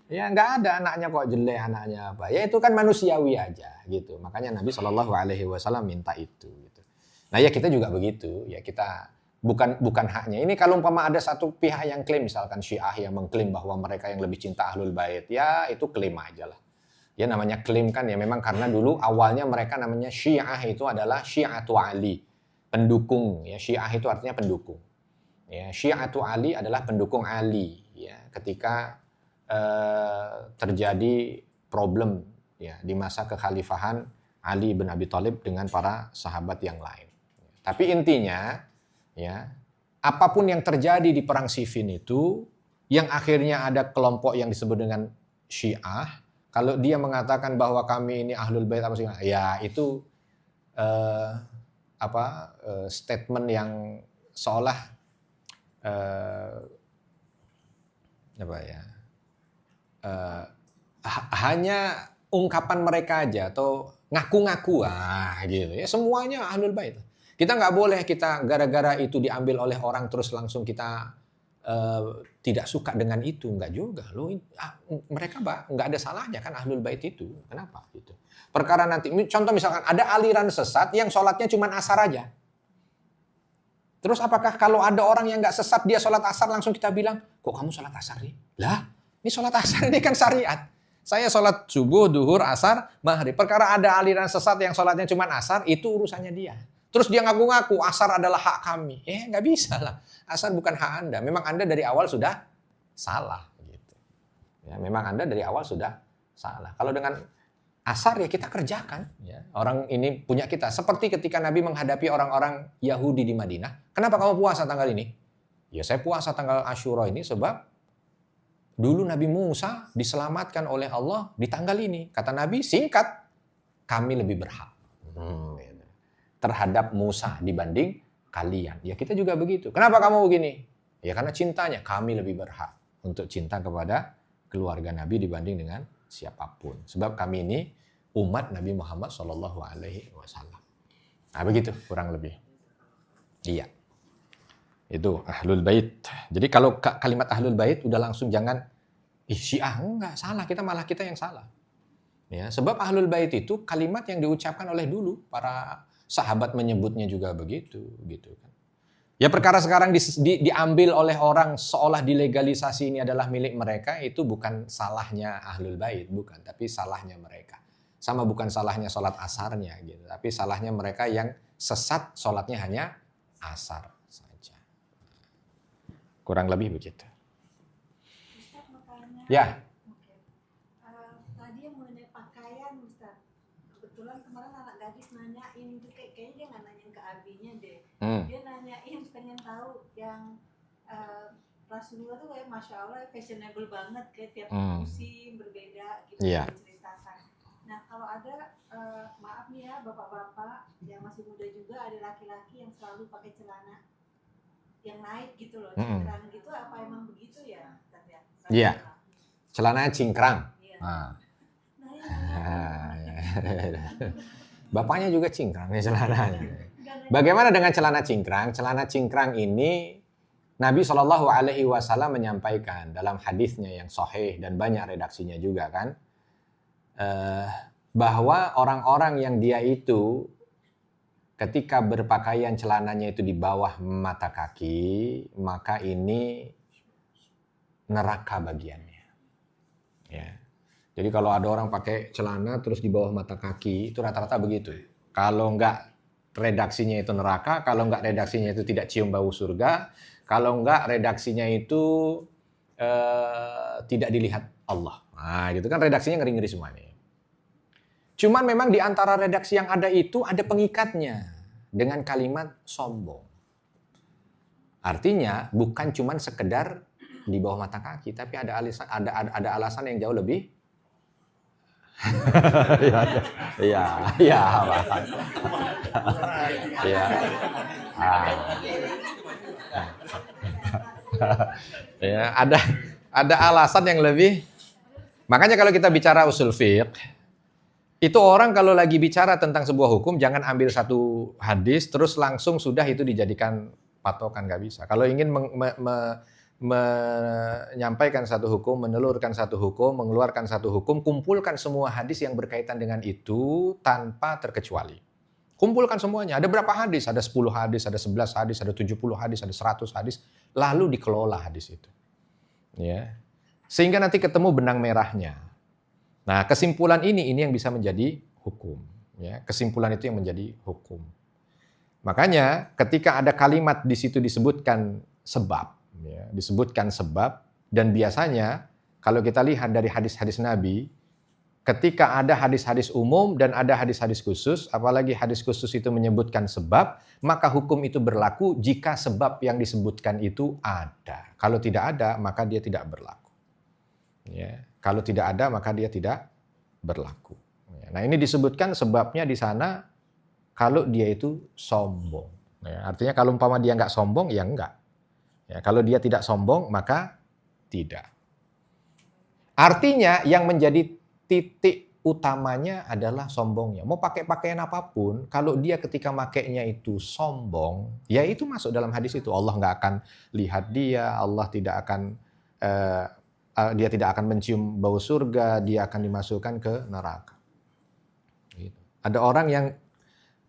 Ya nggak ada anaknya kok jelek, anaknya apa. Ya itu kan manusiawi aja gitu. Makanya Nabi SAW minta itu gitu. Nah ya kita juga begitu. Ya kita bukan haknya. Ini kalau umpama ada satu pihak yang klaim, misalkan Syiah yang mengklaim bahwa mereka yang lebih cinta Ahlul Bait, ya itu klaim aja lah. Ya namanya klaim kan ya memang karena dulu awalnya mereka namanya Syiah itu adalah Syiatu Ali, pendukung ya. Syiah itu artinya pendukung. Ya, Syiatu Ali adalah pendukung Ali ya ketika terjadi problem ya di masa kekhalifahan Ali bin Abi Thalib dengan para sahabat yang lain. Tapi intinya ya apapun yang terjadi di perang Siffin itu yang akhirnya ada kelompok yang disebut dengan Syiah. Kalau dia mengatakan bahwa kami ini Ahlul Bait ya itu statement yang seolah hanya ungkapan mereka aja atau ngaku-ngaku gitu ya, semuanya Ahlul Bait. Kita nggak boleh kita gara-gara itu diambil oleh orang terus langsung kita tidak suka dengan itu, enggak juga. Mereka nggak ada salahnya kan Ahlul Bait itu. Kenapa gitu? Perkara nanti contoh misalkan ada aliran sesat yang sholatnya cuma asar aja. Terus apakah kalau ada orang yang nggak sesat dia sholat asar langsung kita bilang, kok kamu sholat asar nih? Lah, ini sholat asar ini kan syariat. Saya sholat subuh, duhur, asar, maghrib. Perkara ada aliran sesat yang sholatnya cuma asar, itu urusannya dia. Terus dia ngaku-ngaku asar adalah hak kami. Nggak bisa lah. Asar bukan hak Anda. Memang Anda dari awal sudah salah. Gitu. Ya, memang Anda dari awal sudah salah. Kalau dengan asar ya kita kerjakan. Ya. Orang ini punya kita. Seperti ketika Nabi menghadapi orang-orang Yahudi di Madinah. Kenapa kamu puasa tanggal ini? Ya saya puasa tanggal Asyura ini sebab dulu Nabi Musa diselamatkan oleh Allah di tanggal ini. Kata Nabi singkat, kami lebih berhak. Terhadap Musa dibanding kalian. Ya kita juga begitu. Kenapa kamu begini? Ya karena cintanya. Kami lebih berhak untuk cinta kepada keluarga Nabi dibanding dengan siapapun. Sebab kami ini umat Nabi Muhammad SAW. Nah begitu kurang lebih. Iya. Itu Ahlul Bait. Jadi kalau kalimat Ahlul Bait udah langsung jangan Syiah. Enggak, salah. Kita yang salah. Ya, sebab Ahlul Bait itu kalimat yang diucapkan oleh dulu para sahabat menyebutnya juga begitu gitu kan. Ya perkara sekarang diambil oleh orang seolah dilegalisasi ini adalah milik mereka, itu bukan salahnya Ahlul Bait, bukan, tapi salahnya mereka. Sama bukan salahnya sholat asarnya gitu, tapi salahnya mereka yang sesat sholatnya hanya asar saja. Kurang lebih begitu. Ustaz, makanya, Ya. Tadi yang mengenai pakaian, Ustaz. Kebetulan kemarin anak gadis nanyain, kayaknya dia nggak nanyain ke abinya deh. Dia nanyain pengen tahu yang Rasulullah tuh kayak Masya Allah fashionable banget, kayak tiap musim berbeda gitu diceritakan. Nah kalau ada, maaf nih ya bapak-bapak yang masih muda juga, ada laki-laki yang selalu pakai celana yang naik gitu loh, cingkrang gitu, apa emang begitu ya? Iya, celana cingkrang. Iya. Bapaknya juga cingkrang nih celananya. Bagaimana dengan celana cingkrang? Celana cingkrang ini Nabi SAW menyampaikan dalam hadisnya yang sahih dan banyak redaksinya juga kan, bahwa orang-orang yang dia itu ketika berpakaian celananya itu di bawah mata kaki, maka ini neraka bagiannya. Ya. Jadi kalau ada orang pakai celana terus di bawah mata kaki, itu rata-rata begitu. Kalau enggak redaksinya itu neraka, kalau enggak redaksinya itu tidak cium bau surga, kalau enggak redaksinya itu tidak dilihat Allah. Nah, gitu kan redaksinya ngeri-ngeri semua nih. Cuman memang di antara redaksi yang ada itu ada pengikatnya dengan kalimat sombong. Artinya bukan cuman sekedar di bawah mata kaki, tapi ada alasan yang jauh lebih. Iya, Pak. Iya. Ya, ada alasan yang lebih. Makanya kalau kita bicara usul fiqh, itu orang kalau lagi bicara tentang sebuah hukum jangan ambil satu hadis terus langsung sudah itu dijadikan patokan, nggak bisa. Kalau ingin menyampaikan satu hukum, menelurkan satu hukum, mengeluarkan satu hukum, kumpulkan semua hadis yang berkaitan dengan itu tanpa terkecuali. Kumpulkan semuanya. Ada berapa hadis? Ada 10 hadis, ada 11 hadis, ada 70 hadis, ada 100 hadis. Lalu dikelola hadis itu. Ya. Sehingga nanti ketemu benang merahnya. Nah, kesimpulan ini yang bisa menjadi hukum. Ya. Kesimpulan itu yang menjadi hukum. Makanya ketika ada kalimat di situ disebutkan sebab, ya, disebutkan sebab, dan biasanya kalau kita lihat dari hadis-hadis Nabi, ketika ada hadis-hadis umum dan ada hadis-hadis khusus, apalagi hadis khusus itu menyebutkan sebab, maka hukum itu berlaku jika sebab yang disebutkan itu ada. Kalau tidak ada, maka dia tidak berlaku. Ya. Kalau tidak ada, maka dia tidak berlaku. Nah, ini disebutkan sebabnya di sana kalau dia itu sombong. Ya, artinya kalau umpama dia nggak sombong, ya enggak. Ya, kalau dia tidak sombong, maka tidak. Artinya yang menjadi titik utamanya adalah sombongnya. Mau pakai pakaian apapun, kalau dia ketika makainya itu sombong, ya itu masuk dalam hadis itu. Allah nggak akan lihat dia, Allah tidak akan dia tidak akan mencium bau surga, dia akan dimasukkan ke neraka. Gitu. Ada orang yang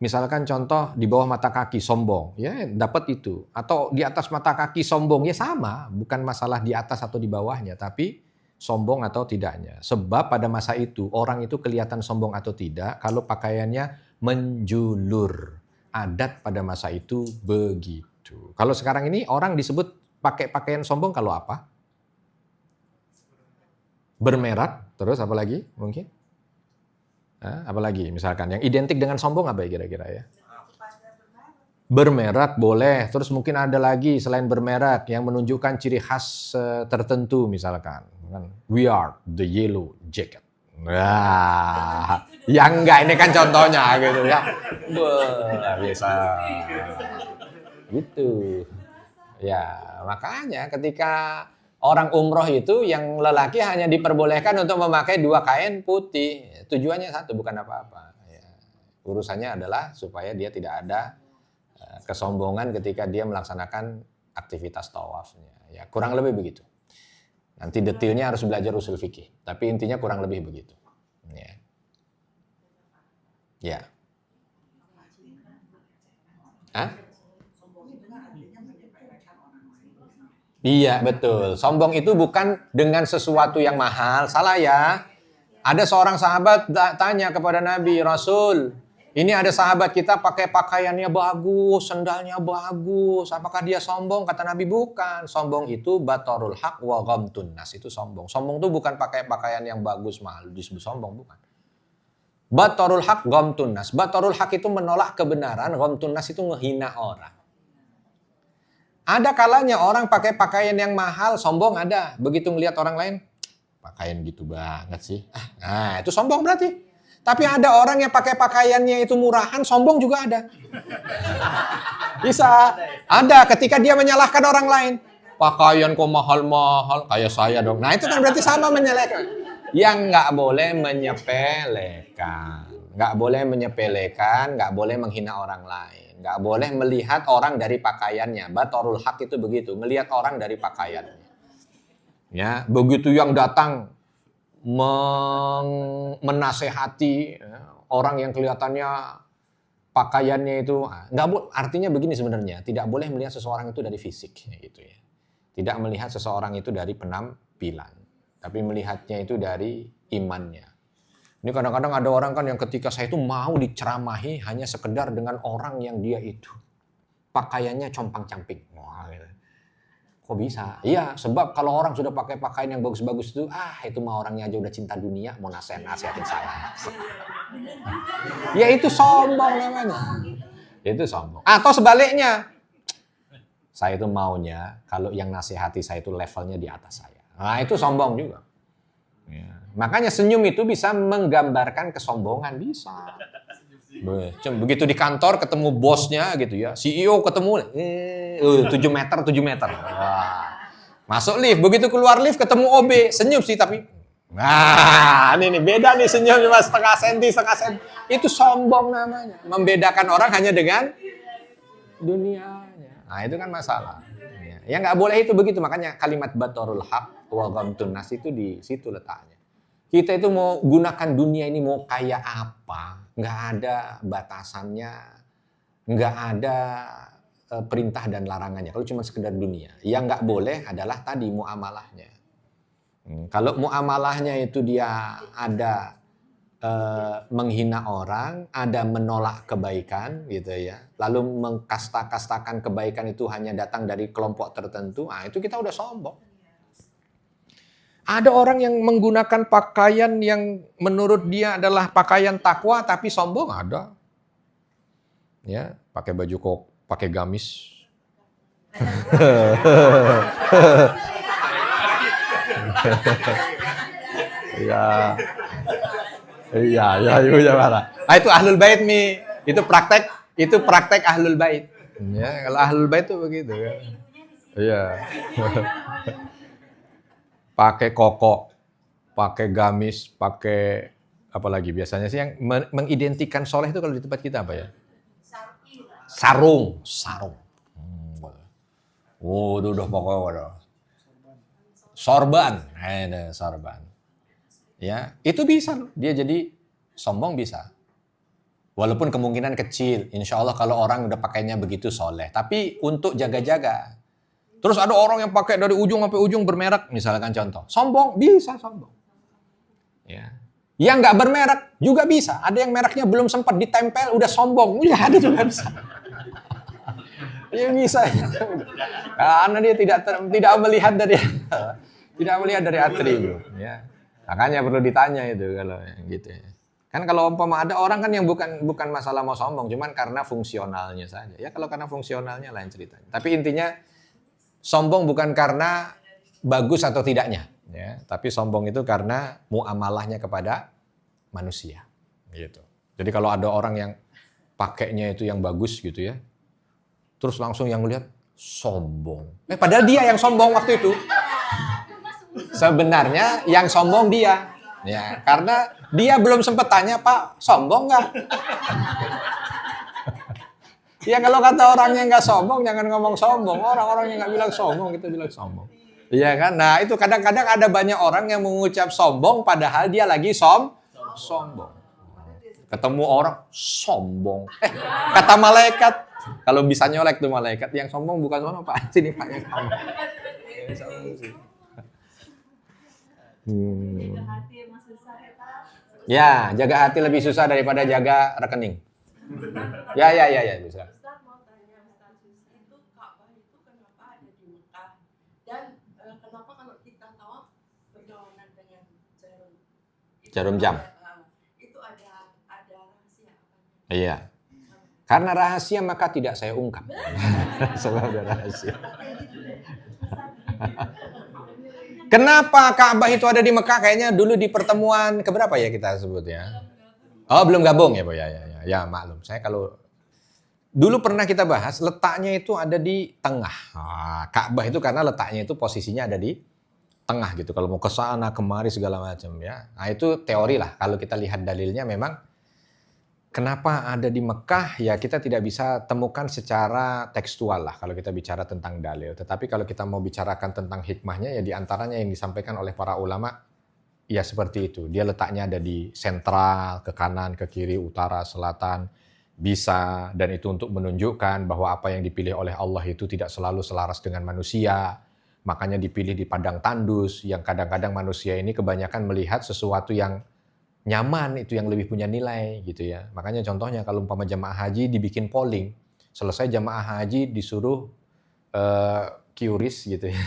misalkan contoh di bawah mata kaki sombong, ya dapat itu. Atau di atas mata kaki sombong, ya sama. Bukan masalah di atas atau di bawahnya, tapi sombong atau tidaknya. Sebab pada masa itu orang itu kelihatan sombong atau tidak kalau pakaiannya menjulur. Adat pada masa itu begitu. Kalau sekarang ini orang disebut pakai pakaian sombong kalau apa? Bermerak, terus apa lagi mungkin? Apa lagi misalkan yang identik dengan sombong apa ya kira-kira ya? Bermerak boleh, terus mungkin ada lagi selain bermerak yang menunjukkan ciri khas tertentu misalkan. We are the yellow jacket. Nah, yang enggak ini kan contohnya gitu ya. Wah, biasa. Gitu. Ya, makanya ketika orang umroh itu yang lelaki hanya diperbolehkan untuk memakai 2 kain putih. Tujuannya satu, bukan apa-apa. Ya. Urusannya adalah supaya dia tidak ada kesombongan ketika dia melaksanakan aktivitas tawafnya. Ya, kurang lebih begitu. Nanti detailnya harus belajar usul fikih. Tapi intinya kurang lebih begitu. Ya. Ya. Hah? Iya, betul. Sombong itu bukan dengan sesuatu yang mahal. Salah ya. Ada seorang sahabat tanya kepada Nabi, Rasul, ini ada sahabat kita pakai pakaiannya bagus, sendalnya bagus. Apakah dia sombong? Kata Nabi, bukan. Sombong itu batarul haq wa ghamtun nas. Itu sombong. Sombong itu bukan pakai pakaian yang bagus, mahal. Disebut sombong, bukan. Batarul haq ghamtun nas. Batarul haq itu menolak kebenaran, ghamtun nas itu ngehina orang. Ada kalanya orang pakai pakaian yang mahal, sombong ada. Begitu ngelihat orang lain, pakaian gitu banget sih. Nah, itu sombong berarti. Tapi ada orang yang pakai pakaiannya itu murahan, sombong juga ada. Bisa. Ada ketika dia menyalahkan orang lain. Pakaian kok mahal-mahal, kayak saya dong. Nah, itu kan berarti sama menyalahkan. Yang nggak boleh menyepelekan. Nggak boleh menyepelekan, nggak boleh menghina orang lain. Nggak boleh melihat orang dari pakaiannya. Batarul haq itu begitu, melihat orang dari pakaiannya. Ya, begitu yang datang menasehati orang yang kelihatannya pakaiannya itu nggak boleh. Artinya begini sebenarnya, tidak boleh melihat seseorang itu dari fisik, gitu ya. Tidak melihat seseorang itu dari penampilan, tapi melihatnya itu dari imannya. Ini kadang-kadang ada orang kan yang ketika saya itu mau diceramahi hanya sekedar dengan orang yang dia itu pakaiannya compang-camping. Wah, gitu. Kok bisa? Iya, sebab kalau orang sudah pakai pakaian yang bagus-bagus itu, itu mah orangnya aja udah cinta dunia, mau nasihatin saya. Ya itu sombong namanya. Itu sombong. Atau sebaliknya, Saya itu maunya kalau yang nasihati saya itu levelnya di atas saya. Nah, itu sombong juga. Ya. Makanya senyum itu bisa menggambarkan kesombongan, bisa. Begitu di kantor ketemu bosnya gitu ya, CEO ketemu 7 meter. Wah. Masuk lift, begitu keluar lift ketemu OB, senyum sih tapi nah, ini nih beda nih senyum cuma setengah senti. Itu sombong namanya. Membedakan orang hanya dengan dunianya. Nah, itu kan masalah. Ya nggak boleh itu begitu, makanya kalimat batorul haq wa ghamtun nas itu di situ letaknya. Kita itu mau gunakan dunia ini mau kayak apa? Nggak ada batasannya, nggak ada perintah dan larangannya. Kalau cuma sekedar dunia, yang nggak boleh adalah tadi muamalahnya. Kalau muamalahnya itu dia ada menghina orang, ada menolak kebaikan gitu ya, lalu mengkasta-kastakan kebaikan itu hanya datang dari kelompok tertentu, nah itu kita udah sombong. Ada orang yang menggunakan pakaian yang menurut dia adalah pakaian takwa tapi sombong, ada. Ya, pakai baju kok, pakai gamis. Ya. Iya, marah. Ah, itu ahlul bait nih. Itu praktek ahlul bait. Ya, kalau ahlul bait itu begitu kan. Iya. Pakai koko, pakai gamis, pakai apa lagi biasanya sih yang mengidentikan soleh itu kalau di tempat kita apa ya? Sarung. Oh, itu udah pokoknya. Sorban. Sorban. Ya, itu bisa loh. Dia jadi sombong bisa. Walaupun kemungkinan kecil. Insya Allah kalau orang udah pakainya begitu soleh. Tapi untuk jaga-jaga. Terus ada orang yang pakai dari ujung sampai ujung bermerek. Misalkan contoh. Sombong, bisa sombong. Ya. Yang nggak bermerek juga bisa. Ada yang mereknya belum sempat ditempel, udah sombong. Ya, ada juga bisa. Ya bisa. Karena dia tidak melihat dari atribut. Ya. Makanya perlu ditanya itu kalau gitu ya. Kan kalau umpama ada orang kan yang bukan masalah mau sombong, cuman karena fungsionalnya saja. Ya kalau karena fungsionalnya lain ceritanya. Tapi intinya sombong bukan karena bagus atau tidaknya, ya. Tapi sombong itu karena muamalahnya kepada manusia, gitu. Jadi kalau ada orang yang pakainya itu yang bagus gitu ya, terus langsung yang lihat sombong. Padahal dia yang sombong waktu itu. Sebenarnya yang sombong dia, ya, karena dia belum sempat tanya, Pak, sombong nggak? Ya kalau kata orangnya nggak sombong, jangan ngomong sombong. Orang-orang yang nggak bilang sombong, kita bilang sombong. Iya kan? Nah itu kadang-kadang ada banyak orang yang mengucap sombong, padahal dia lagi sombong. Ketemu orang sombong. Kata malaikat, kalau bisa nyolek tuh malaikat, yang sombong bukan sombong, Pak. Sini Pak yang sombong. Ya, jaga hati lebih susah daripada jaga rekening. Ya, bisa. Ustaz mau tanya, Ustaz, itu Ka'bah itu kenapa ada di Mekah? Dan kenapa kalau kita tawaf berlawanan dengan jarum Jam? Itu ada rahasia apa? Iya. Karena rahasia maka tidak saya ungkap. Sebab ada rahasia. Kenapa Ka'bah itu ada di Mekah? Kayaknya dulu di pertemuan keberapa ya kita sebutnya? Oh, belum gabung ya, Bu? Ya, maklum. Saya kalau dulu pernah kita bahas, letaknya itu ada di tengah. Ka'bah itu karena letaknya itu posisinya ada di tengah gitu. Kalau mau ke sana, kemari segala macam ya. Nah, itu teori lah. Kalau kita lihat dalilnya memang kenapa ada di Mekah, ya kita tidak bisa temukan secara tekstual lah kalau kita bicara tentang dalil. Tetapi kalau kita mau bicarakan tentang hikmahnya, ya diantaranya yang disampaikan oleh para ulama, ya seperti itu. Dia letaknya ada di sentral, ke kanan, ke kiri, utara, selatan, bisa. Dan itu untuk menunjukkan bahwa apa yang dipilih oleh Allah itu tidak selalu selaras dengan manusia. Makanya dipilih di padang tandus, yang kadang-kadang manusia ini kebanyakan melihat sesuatu yang nyaman, itu yang lebih punya nilai gitu ya. Makanya contohnya kalau umpama jamaah haji dibikin polling, selesai jamaah haji disuruh QRIS gitu ya,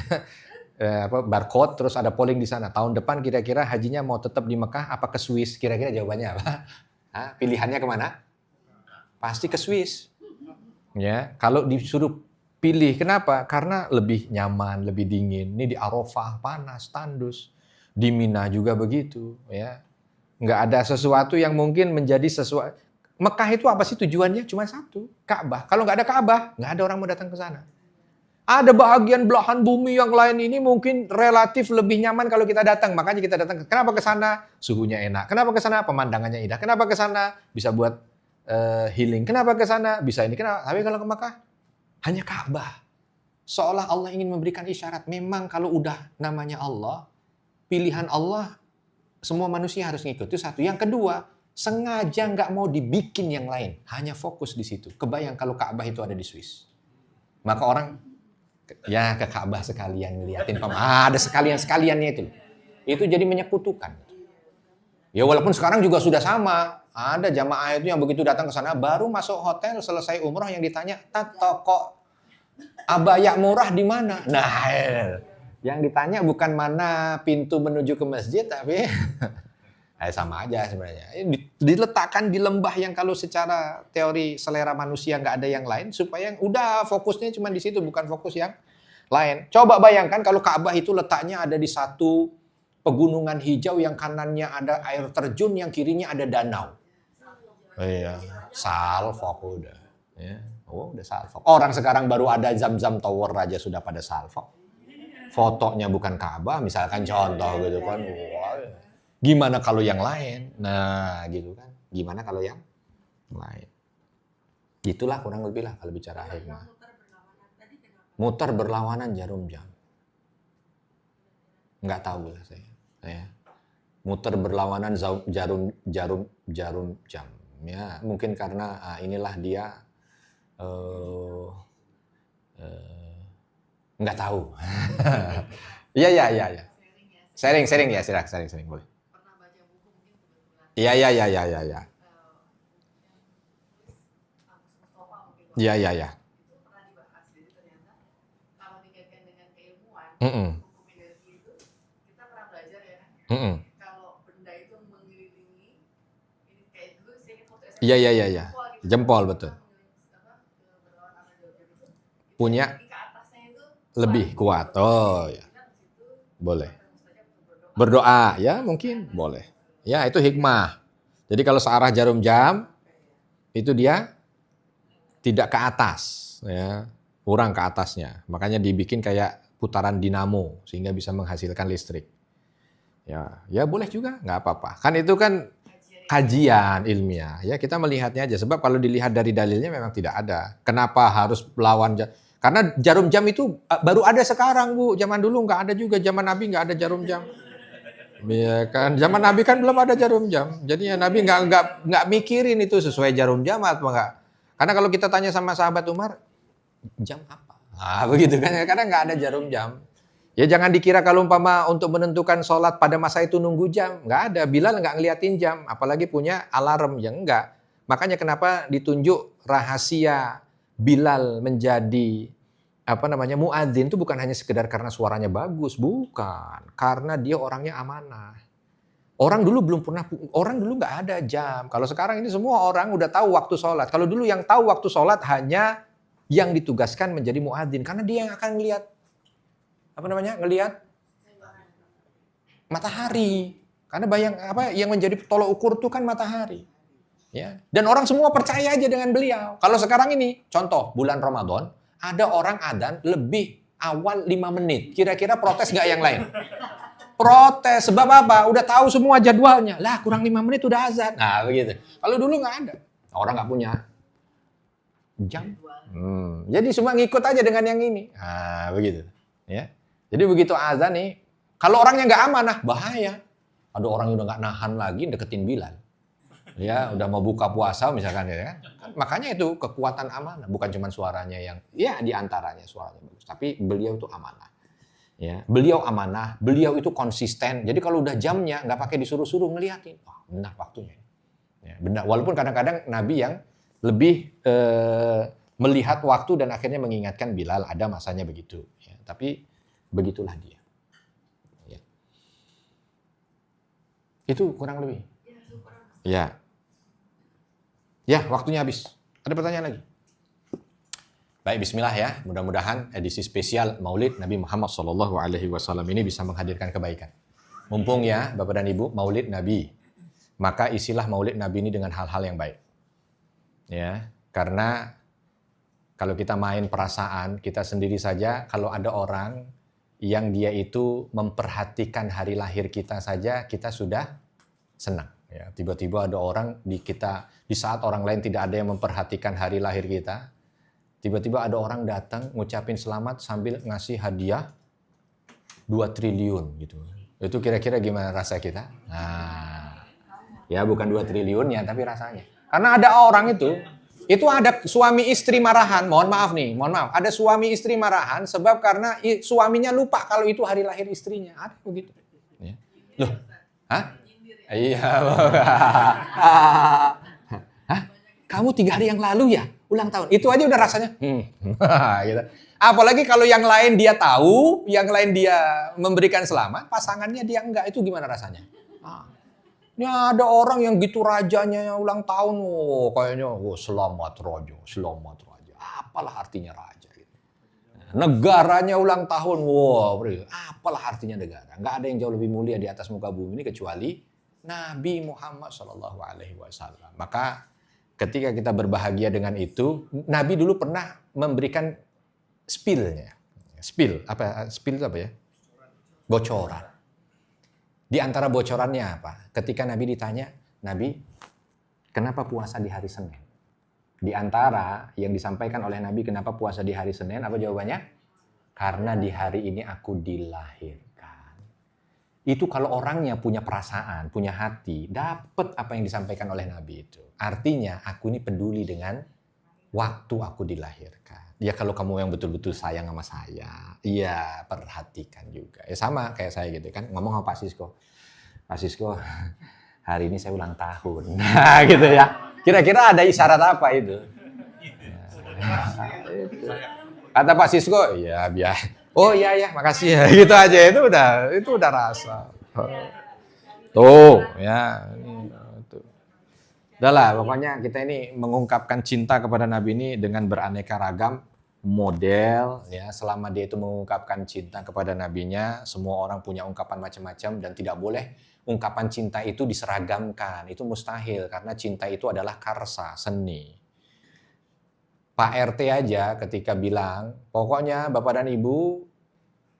barcode, terus ada polling di sana. Tahun depan kira-kira hajinya mau tetap di Mekah apa ke Swiss? Kira-kira jawabannya apa? Pilihannya kemana? Pasti ke Swiss. Ya, kalau disuruh pilih. Kenapa? Karena lebih nyaman, lebih dingin. Ini di Arafah panas, tandus. Di Mina juga begitu, ya. Nggak ada sesuatu yang mungkin menjadi sesuatu. Mekah itu apa sih tujuannya? Cuma satu, Ka'bah. Kalau nggak ada Ka'bah, nggak ada orang mau datang ke sana. Ada bahagian belahan bumi yang lain ini mungkin relatif lebih nyaman kalau kita datang. Makanya kita datang. Kenapa ke sana? Suhunya enak. Kenapa ke sana? Pemandangannya indah. Kenapa ke sana? Bisa buat healing. Kenapa ke sana? Bisa ini. Kenapa? Tapi kalau ke Makkah, hanya Ka'bah. Seolah Allah ingin memberikan isyarat. Memang kalau udah namanya Allah, pilihan Allah, semua manusia harus ngikut. Itu satu. Yang kedua, sengaja nggak mau dibikin yang lain. Hanya fokus di situ. Kebayang kalau Ka'bah itu ada di Swiss. Maka orang ya ke Ka'bah sekalian ngeliatin ada sekalian-sekaliannya itu. Itu jadi menyekutukan. Ya walaupun sekarang juga sudah sama. Ada jamaah itu yang begitu datang ke sana baru masuk hotel selesai umroh yang ditanya, toko abaya murah di mana? Nah, yang ditanya bukan mana pintu menuju ke masjid tapi sama aja sebenarnya. Diletakkan di lembah yang kalau secara teori selera manusia nggak ada yang lain, supaya yang udah fokusnya cuma di situ, bukan fokus yang lain. Coba bayangkan kalau Ka'bah itu letaknya ada di satu pegunungan hijau yang kanannya ada air terjun, yang kirinya ada danau. Iya, salfok udah. Ya. Oh, udah salfok. Orang sekarang baru ada Zam-Zam Tower aja sudah pada salfok. Fotonya bukan Ka'bah, misalkan contoh gitu kan. Wah. Gimana kalau yang lain? Nah, gitu kan. Gimana kalau yang lain? Gitulah kurang lebih lah kalau bicara hikmah. Muter berlawanan jarum jam. Nggak tahu lah saya. Muter berlawanan jarum jam. Ya, mungkin karena inilah dia nggak tahu. Iya. Sharing ya, sharing boleh. Iya. Iya. Kalau dikaitkan dengan keilmuan, Mm-mm. hukum energi itu kita pernah belajar ya. Mm-mm. Kalau benda itu mengelilingi, ini kayak dulu saya ingat waktu SMA. Iya. Jempol betul. Punya Ke atasnya itu lebih kuat. Oh ya. Boleh. Berdoa ya mungkin boleh. Ya itu hikmah. Jadi kalau searah jarum jam itu dia tidak ke atas, ya, kurang ke atasnya. Makanya dibikin kayak putaran dinamo sehingga bisa menghasilkan listrik. Ya boleh juga, nggak apa-apa. Kan itu kan kajian ilmiah. Ya kita melihatnya aja. Sebab kalau dilihat dari dalilnya memang tidak ada. Kenapa harus lawan? Karena jarum jam itu baru ada sekarang, Bu. Zaman dulu nggak ada juga. Zaman Nabi nggak ada jarum jam. Ya kan, zaman Nabi kan belum ada jarum jam. Jadi ya Nabi nggak mikirin itu sesuai jarum jam atau enggak. Karena kalau kita tanya sama sahabat Umar, jam apa? Begitu kan. Karena nggak ada jarum jam. Ya jangan dikira kalau umpama untuk menentukan sholat pada masa itu nunggu jam. Nggak ada. Bilal nggak ngeliatin jam. Apalagi punya alarm. Ya enggak. Makanya kenapa ditunjuk rahasia Bilal menjadi muadzin itu bukan hanya sekedar karena suaranya bagus, bukan. Karena dia orangnya amanah. Orang dulu nggak ada jam. Kalau sekarang ini semua orang udah tahu waktu sholat. Kalau dulu yang tahu waktu sholat hanya yang ditugaskan menjadi muadzin, karena dia yang akan ngelihat matahari. Karena yang menjadi tolok ukur itu kan matahari. Ya. Dan orang semua percaya aja dengan beliau. Kalau sekarang ini, contoh bulan Ramadan, ada orang adzan lebih awal 5 menit. Kira-kira protes nggak yang lain? Protes. Sebab apa? Udah tahu semua jadwalnya. Lah kurang 5 menit udah azan. Nah begitu. Kalau dulu nggak ada. Orang nggak punya jam. Jadi semua ngikut aja dengan yang ini. Nah begitu. Ya. Jadi begitu azan nih. Kalau orangnya nggak amanah, bahaya. Ada orang yang udah nggak nahan lagi deketin Bilal. Ya, udah mau buka puasa misalkan ya kan. Makanya itu kekuatan amanah, bukan cuma suaranya yang diantaranya suaranya bagus, tapi beliau itu amanah. Ya, beliau amanah, beliau itu konsisten. Jadi kalau udah jamnya nggak pakai disuruh-suruh ngeliatin. Wah, benar waktunya. Ya, benar. Walaupun kadang-kadang Nabi yang lebih melihat waktu dan akhirnya mengingatkan Bilal ada masanya begitu. Ya, tapi begitulah dia. Ya. Itu kurang lebih. Ya. Ya, waktunya habis. Ada pertanyaan lagi? Baik, bismillah ya. Mudah-mudahan edisi spesial Maulid Nabi Muhammad SAW ini bisa menghadirkan kebaikan. Mumpung ya, Bapak dan Ibu, Maulid Nabi. Maka isilah Maulid Nabi ini dengan hal-hal yang baik. Ya, karena kalau kita main perasaan, kita sendiri saja, kalau ada orang yang dia itu memperhatikan hari lahir kita saja, kita sudah senang. Ya, tiba-tiba ada orang di saat orang lain tidak ada yang memperhatikan hari lahir kita, tiba-tiba ada orang datang ngucapin selamat sambil ngasih hadiah 2 triliun gitu. Itu kira-kira gimana rasa kita? Nah, ya bukan 2 triliun ya, tapi rasanya. Karena ada orang itu ada suami istri marahan, mohon maaf, ada suami istri marahan sebab karena suaminya lupa kalau itu hari lahir istrinya. Ada begitu. Ya. Loh, hah? Iya. Hah? Kamu 3 hari yang lalu ya ulang tahun. Itu aja udah rasanya. Gitu. Apalagi kalau yang lain dia tahu, yang lain dia memberikan selamat, pasangannya dia enggak. Itu gimana rasanya? Ini ada orang yang gitu rajanya yang ulang tahun, kayaknya selamat raja. Apalah artinya raja? Gitu. Negaranya ulang tahun, apalah artinya negara? Enggak ada yang jauh lebih mulia di atas muka bumi ini kecuali Nabi Muhammad SAW. Maka ketika kita berbahagia dengan itu, Nabi dulu pernah memberikan spill-nya. Spill itu apa ya? Bocoran. Di antara bocorannya apa? Ketika Nabi ditanya, Nabi, kenapa puasa di hari Senin? Di antara yang disampaikan oleh Nabi, kenapa puasa di hari Senin? Apa jawabannya? Karena di hari ini aku dilahirkan. Itu kalau orangnya punya perasaan, punya hati, dapat apa yang disampaikan oleh Nabi itu. Artinya, aku ini peduli dengan waktu aku dilahirkan. Ya kalau kamu yang betul-betul sayang sama saya, iya perhatikan juga. Ya sama kayak saya gitu kan, ngomong sama Pak Sisko, hari ini saya ulang tahun. Nah gitu ya. Kira-kira ada isyarat apa itu? Itu. Kata Pak Sisko, ya biar. Oh iya makasih ya. Gitu aja itu udah rasa. Tuh ya ini tuh. Udahlah, pokoknya kita ini mengungkapkan cinta kepada Nabi ini dengan beraneka ragam model ya. Selama dia itu mengungkapkan cinta kepada nabinya, semua orang punya ungkapan macam-macam dan tidak boleh ungkapan cinta itu diseragamkan. Itu mustahil karena cinta itu adalah karsa, seni. Pak RT aja ketika bilang, pokoknya Bapak dan Ibu,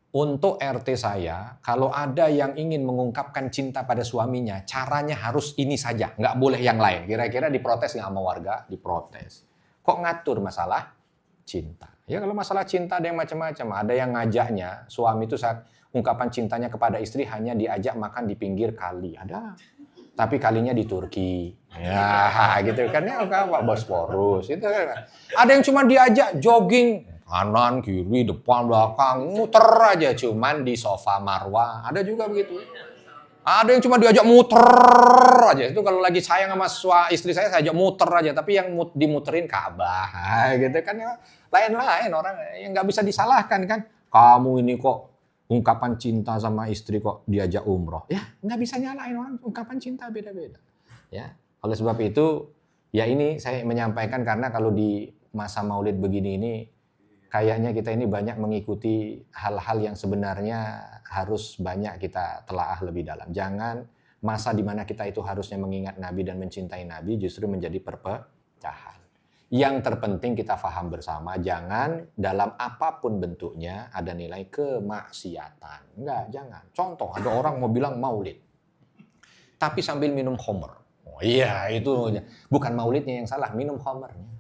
untuk RT saya, kalau ada yang ingin mengungkapkan cinta pada suaminya, caranya harus ini saja, nggak boleh yang lain. Kira-kira diprotes nggak sama warga? Diprotes. Kok ngatur masalah cinta? Ya kalau masalah cinta ada yang macam-macam. Ada yang ngajaknya, suami itu saat ungkapan cintanya kepada istri hanya diajak makan di pinggir kali. Ada. Tapi kalinya di Turki. Ya gitu kan. Ya Pak Bosporus. Itu kan. Ada yang cuma diajak jogging. Kanan, kiri, depan, belakang, muter aja cuman di sofa Marwah. Ada juga begitu. Ada yang cuma diajak muter aja. Itu kalau lagi sayang sama istri saya ajak muter aja. Tapi yang dimuterin Ka'bah. Gitu kan ya. Lain-lain orang yang nggak bisa disalahkan kan. Kamu ini kok ungkapan cinta sama istri kok diajak umroh. Ya nggak bisa nyalain orang. Ungkapan cinta beda-beda. Ya. Oleh sebab itu ya ini saya menyampaikan karena kalau di masa maulid begini ini kayaknya kita ini banyak mengikuti hal-hal yang sebenarnya harus banyak kita telaah lebih dalam. Jangan masa di mana kita itu harusnya mengingat Nabi dan mencintai Nabi justru menjadi perpecahan. Yang terpenting kita faham bersama, jangan dalam apapun bentuknya ada nilai kemaksiatan. Enggak, jangan. Contoh, ada orang mau bilang maulid, tapi sambil minum khamr. Oh iya, itu bukan maulidnya yang salah, minum khamrnya.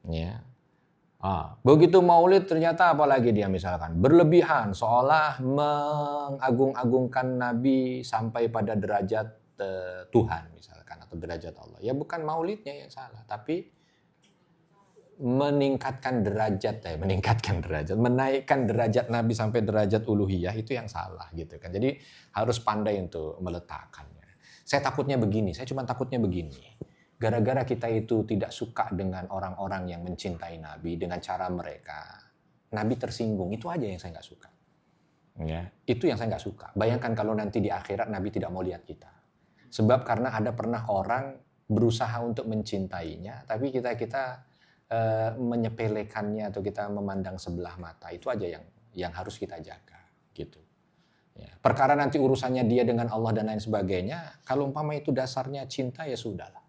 Ya. Begitu maulid ternyata apalagi dia misalkan berlebihan seolah mengagung-agungkan Nabi sampai pada derajat Tuhan misalkan atau derajat Allah. Ya bukan maulidnya yang salah, tapi menaikkan derajat Nabi sampai derajat uluhiyah itu yang salah gitu kan. Jadi harus pandai untuk meletakkannya. Saya takutnya begini, saya cuma takutnya begini. Gara-gara kita itu tidak suka dengan orang-orang yang mencintai Nabi dengan cara mereka, Nabi tersinggung. Itu aja yang saya nggak suka. Ya, itu yang saya nggak suka. Bayangkan kalau nanti di akhirat Nabi tidak mau lihat kita. Sebab karena ada pernah orang berusaha untuk mencintainya, tapi kita menyepelekannya atau kita memandang sebelah mata. Itu aja yang harus kita jaga gitu. Ya, perkara nanti urusannya dia dengan Allah dan lain sebagainya, kalau umpama itu dasarnya cinta ya sudahlah.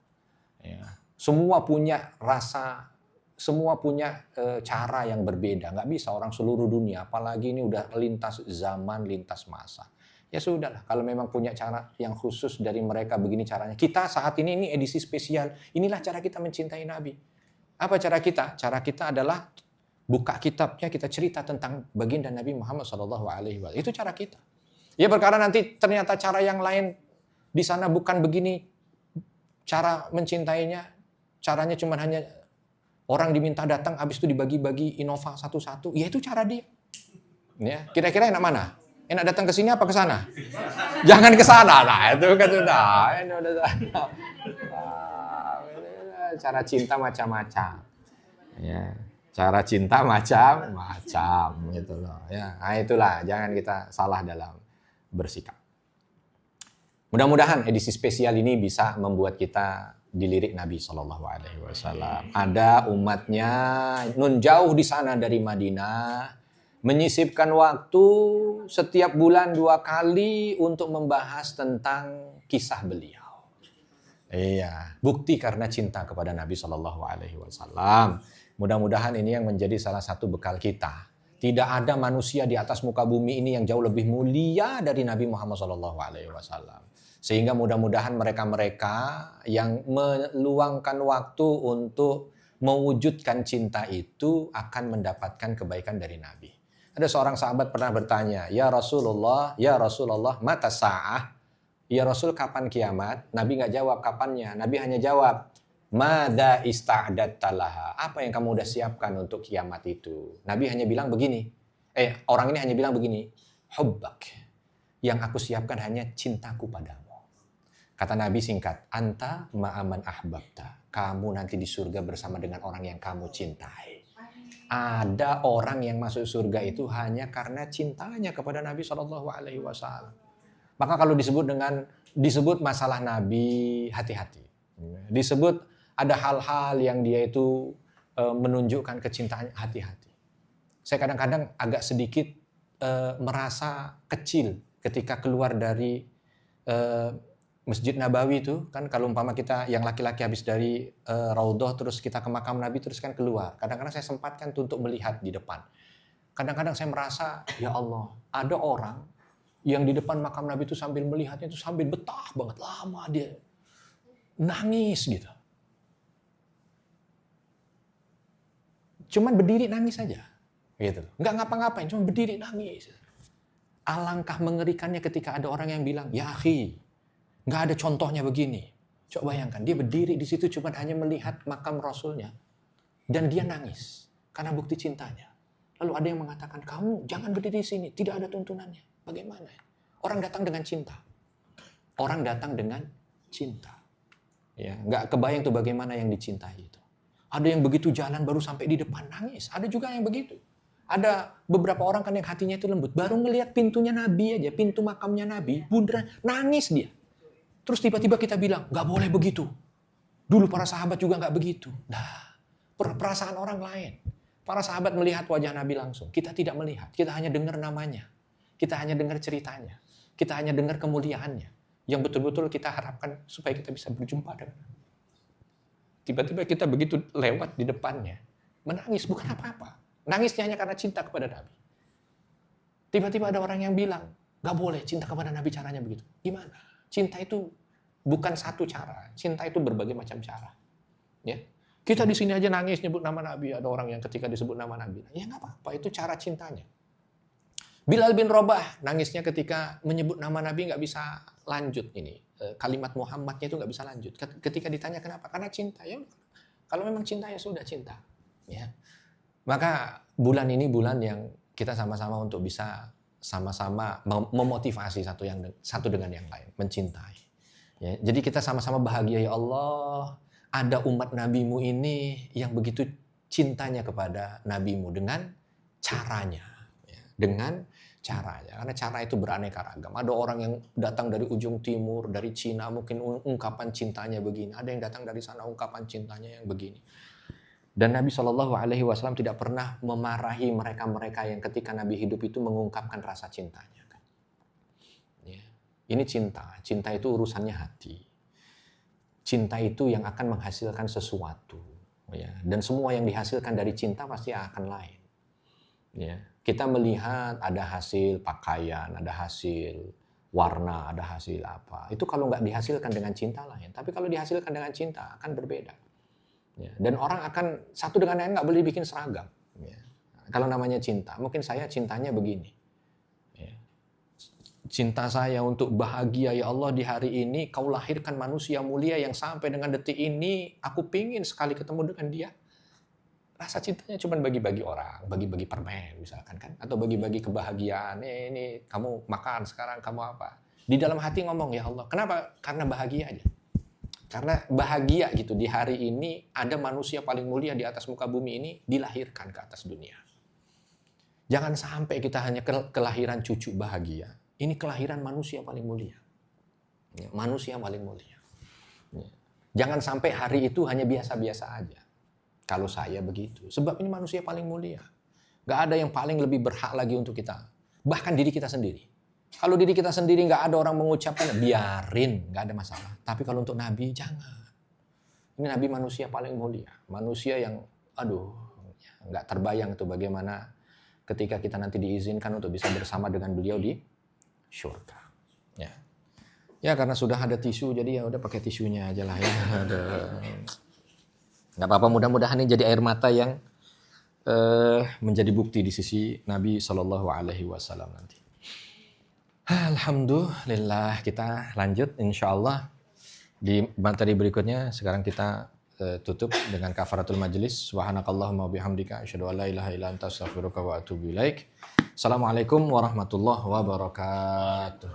Ya. Semua punya rasa, semua punya cara yang berbeda. Nggak bisa orang seluruh dunia, apalagi ini udah lintas zaman, lintas masa. Ya sudahlah, kalau memang punya cara yang khusus dari mereka begini caranya. Kita saat ini edisi spesial, inilah cara kita mencintai Nabi. Apa cara kita? Cara kita adalah buka kitabnya, kita cerita tentang baginda Nabi Muhammad SAW. Itu cara kita. Ya perkara nanti ternyata cara yang lain di sana bukan begini cara mencintainya, caranya cuma hanya orang diminta datang, habis itu dibagi-bagi Innova satu-satu, ya itu cara dia. Ya, kira-kira enak mana? Enak datang ke sini apa ke sana? Jangan ke sana lah, itu kan sudah. Ini udah cara cinta macam-macam. Ya, cara cinta macam-macam gitu loh. Ya, nah itulah, jangan kita salah dalam bersikap. Mudah-mudahan edisi spesial ini bisa membuat kita dilirik Nabi SAW. Ada umatnya nun jauh di sana dari Madinah, menyisipkan waktu setiap bulan 2 kali untuk membahas tentang kisah beliau. Iya, bukti karena cinta kepada Nabi SAW. Mudah-mudahan ini yang menjadi salah satu bekal kita. Tidak ada manusia di atas muka bumi ini yang jauh lebih mulia dari Nabi Muhammad SAW. Sehingga mudah-mudahan mereka-mereka yang meluangkan waktu untuk mewujudkan cinta itu akan mendapatkan kebaikan dari Nabi. Ada seorang sahabat pernah bertanya, Ya Rasulullah, mata sa'ah? Ya Rasul, kapan kiamat? Nabi nggak jawab kapannya. Nabi hanya jawab, Mada ista'adatta laha. Apa yang kamu udah siapkan untuk kiamat itu? Nabi hanya bilang begini. Orang ini hanya bilang begini. Hubbak. Yang aku siapkan hanya cintaku padamu. Kata Nabi singkat. Anta ma'aman ahbabta. Kamu nanti di surga bersama dengan orang yang kamu cintai. Ada orang yang masuk surga itu hanya karena cintanya kepada Nabi SAW. Maka kalau disebut masalah Nabi, hati-hati. Disebut ada hal-hal yang dia itu menunjukkan kecintaan, hati-hati. Saya kadang-kadang agak sedikit merasa kecil ketika keluar dari Masjid Nabawi itu, kan kalau umpama kita yang laki-laki habis dari Raudhah terus kita ke makam Nabi terus kan keluar. Kadang-kadang saya sempatkan untuk melihat di depan. Kadang-kadang saya merasa, ya Allah, ada orang yang di depan makam Nabi itu sambil melihatnya itu sambil betah banget lama dia nangis gitu. Cuman berdiri nangis aja, gitu. Nggak ngapa-ngapain, cuma berdiri nangis. Alangkah mengerikannya ketika ada orang yang bilang, ya akhi, nggak ada contohnya begini. Coba bayangkan, dia berdiri di situ cuma hanya melihat makam Rasulnya dan dia nangis karena bukti cintanya. Lalu ada yang mengatakan, kamu jangan berdiri di sini, tidak ada tuntunannya. Bagaimana? Orang datang dengan cinta. Orang datang dengan cinta. Ya, nggak kebayang tuh bagaimana yang dicintai itu. Ada yang begitu jalan baru sampai di depan nangis. Ada juga yang begitu. Ada beberapa orang kan yang hatinya itu lembut. Baru ngelihat pintunya Nabi aja, pintu makamnya Nabi, bundaran, nangis dia. Terus tiba-tiba kita bilang, nggak boleh begitu. Dulu para sahabat juga nggak begitu. Nah, perasaan orang lain. Para sahabat melihat wajah Nabi langsung. Kita tidak melihat. Kita hanya dengar namanya. Kita hanya dengar ceritanya. Kita hanya dengar kemuliaannya. Yang betul-betul kita harapkan supaya kita bisa berjumpa dengan Nabi. Tiba-tiba kita begitu lewat di depannya. Menangis, bukan apa-apa. Nangisnya hanya karena cinta kepada Nabi. Tiba-tiba ada orang yang bilang, gak boleh cinta kepada Nabi caranya begitu. Gimana? Cinta itu bukan satu cara. Cinta itu berbagai macam cara. Ya. Kita di sini aja nangis nyebut nama Nabi. Ada orang yang ketika disebut nama Nabi. Ya gak apa-apa, itu cara cintanya. Bilal bin Rabah nangisnya ketika menyebut nama Nabi gak bisa lanjut ini. Kalimat Muhammadnya itu gak bisa lanjut. Ketika ditanya kenapa? Karena cinta. Ya, kalau memang cinta ya sudah cinta. Ya. Maka bulan ini bulan yang kita sama-sama untuk bisa sama-sama memotivasi satu dengan yang lain, mencintai. Ya, jadi kita sama-sama bahagia, ya Allah, ada umat Nabi-Mu ini yang begitu cintanya kepada Nabi-Mu dengan caranya. Ya, dengan caranya, karena cara itu beraneka ragam. Ada orang yang datang dari ujung timur, dari Cina, mungkin ungkapan cintanya begini. Ada yang datang dari sana, ungkapan cintanya yang begini. Dan Nabi SAW tidak pernah memarahi mereka-mereka yang ketika Nabi hidup itu mengungkapkan rasa cintanya. Ya. Ini cinta. Cinta itu urusannya hati. Cinta itu yang akan menghasilkan sesuatu. Ya. Dan semua yang dihasilkan dari cinta pasti akan lain. Ya. Kita melihat ada hasil pakaian, ada hasil warna, ada hasil apa. Itu kalau nggak dihasilkan dengan cinta lain. Tapi kalau dihasilkan dengan cinta akan berbeda. Ya, dan orang akan satu dengan lain nggak boleh bikin seragam. Ya. Kalau namanya cinta, mungkin saya cintanya begini. Ya. Cinta saya untuk bahagia, ya Allah di hari ini kau lahirkan manusia mulia yang sampai dengan detik ini aku pingin sekali ketemu dengan dia. Rasa cintanya cuma bagi-bagi orang, bagi-bagi permen misalkan kan, atau bagi-bagi kebahagiaan. Ini kamu makan sekarang, kamu apa? Di dalam hati ngomong ya Allah, kenapa? Karena bahagia aja. Karena bahagia gitu, di hari ini ada manusia paling mulia di atas muka bumi ini dilahirkan ke atas dunia. Jangan sampai kita hanya kelahiran cucu bahagia. Ini kelahiran manusia paling mulia. Ya, manusia paling mulia. Ya. Jangan sampai hari itu hanya biasa-biasa aja. Kalau saya begitu. Sebab ini manusia paling mulia. Gak ada yang paling lebih berhak lagi untuk kita. Bahkan diri kita sendiri. Kalau diri kita sendiri nggak ada orang mengucapkan, biarin, nggak ada masalah. Tapi kalau untuk Nabi, jangan. Ini Nabi manusia paling mulia. Manusia yang, nggak terbayang itu bagaimana ketika kita nanti diizinkan untuk bisa bersama dengan beliau di syurga. Ya karena sudah ada tisu, jadi ya udah pakai tisunya aja lah ya. Nggak apa-apa, mudah-mudahan ini jadi air mata yang menjadi bukti di sisi Nabi SAW nanti. Alhamdulillah, kita lanjut insyaallah di materi berikutnya. Sekarang kita tutup dengan kafaratul majlis. Subhanakallahumma bihamdika asyhadu an la ilaha illa anta astaghfiruka wa atubu ilaik. Assalamualaikum warahmatullahi wabarakatuh.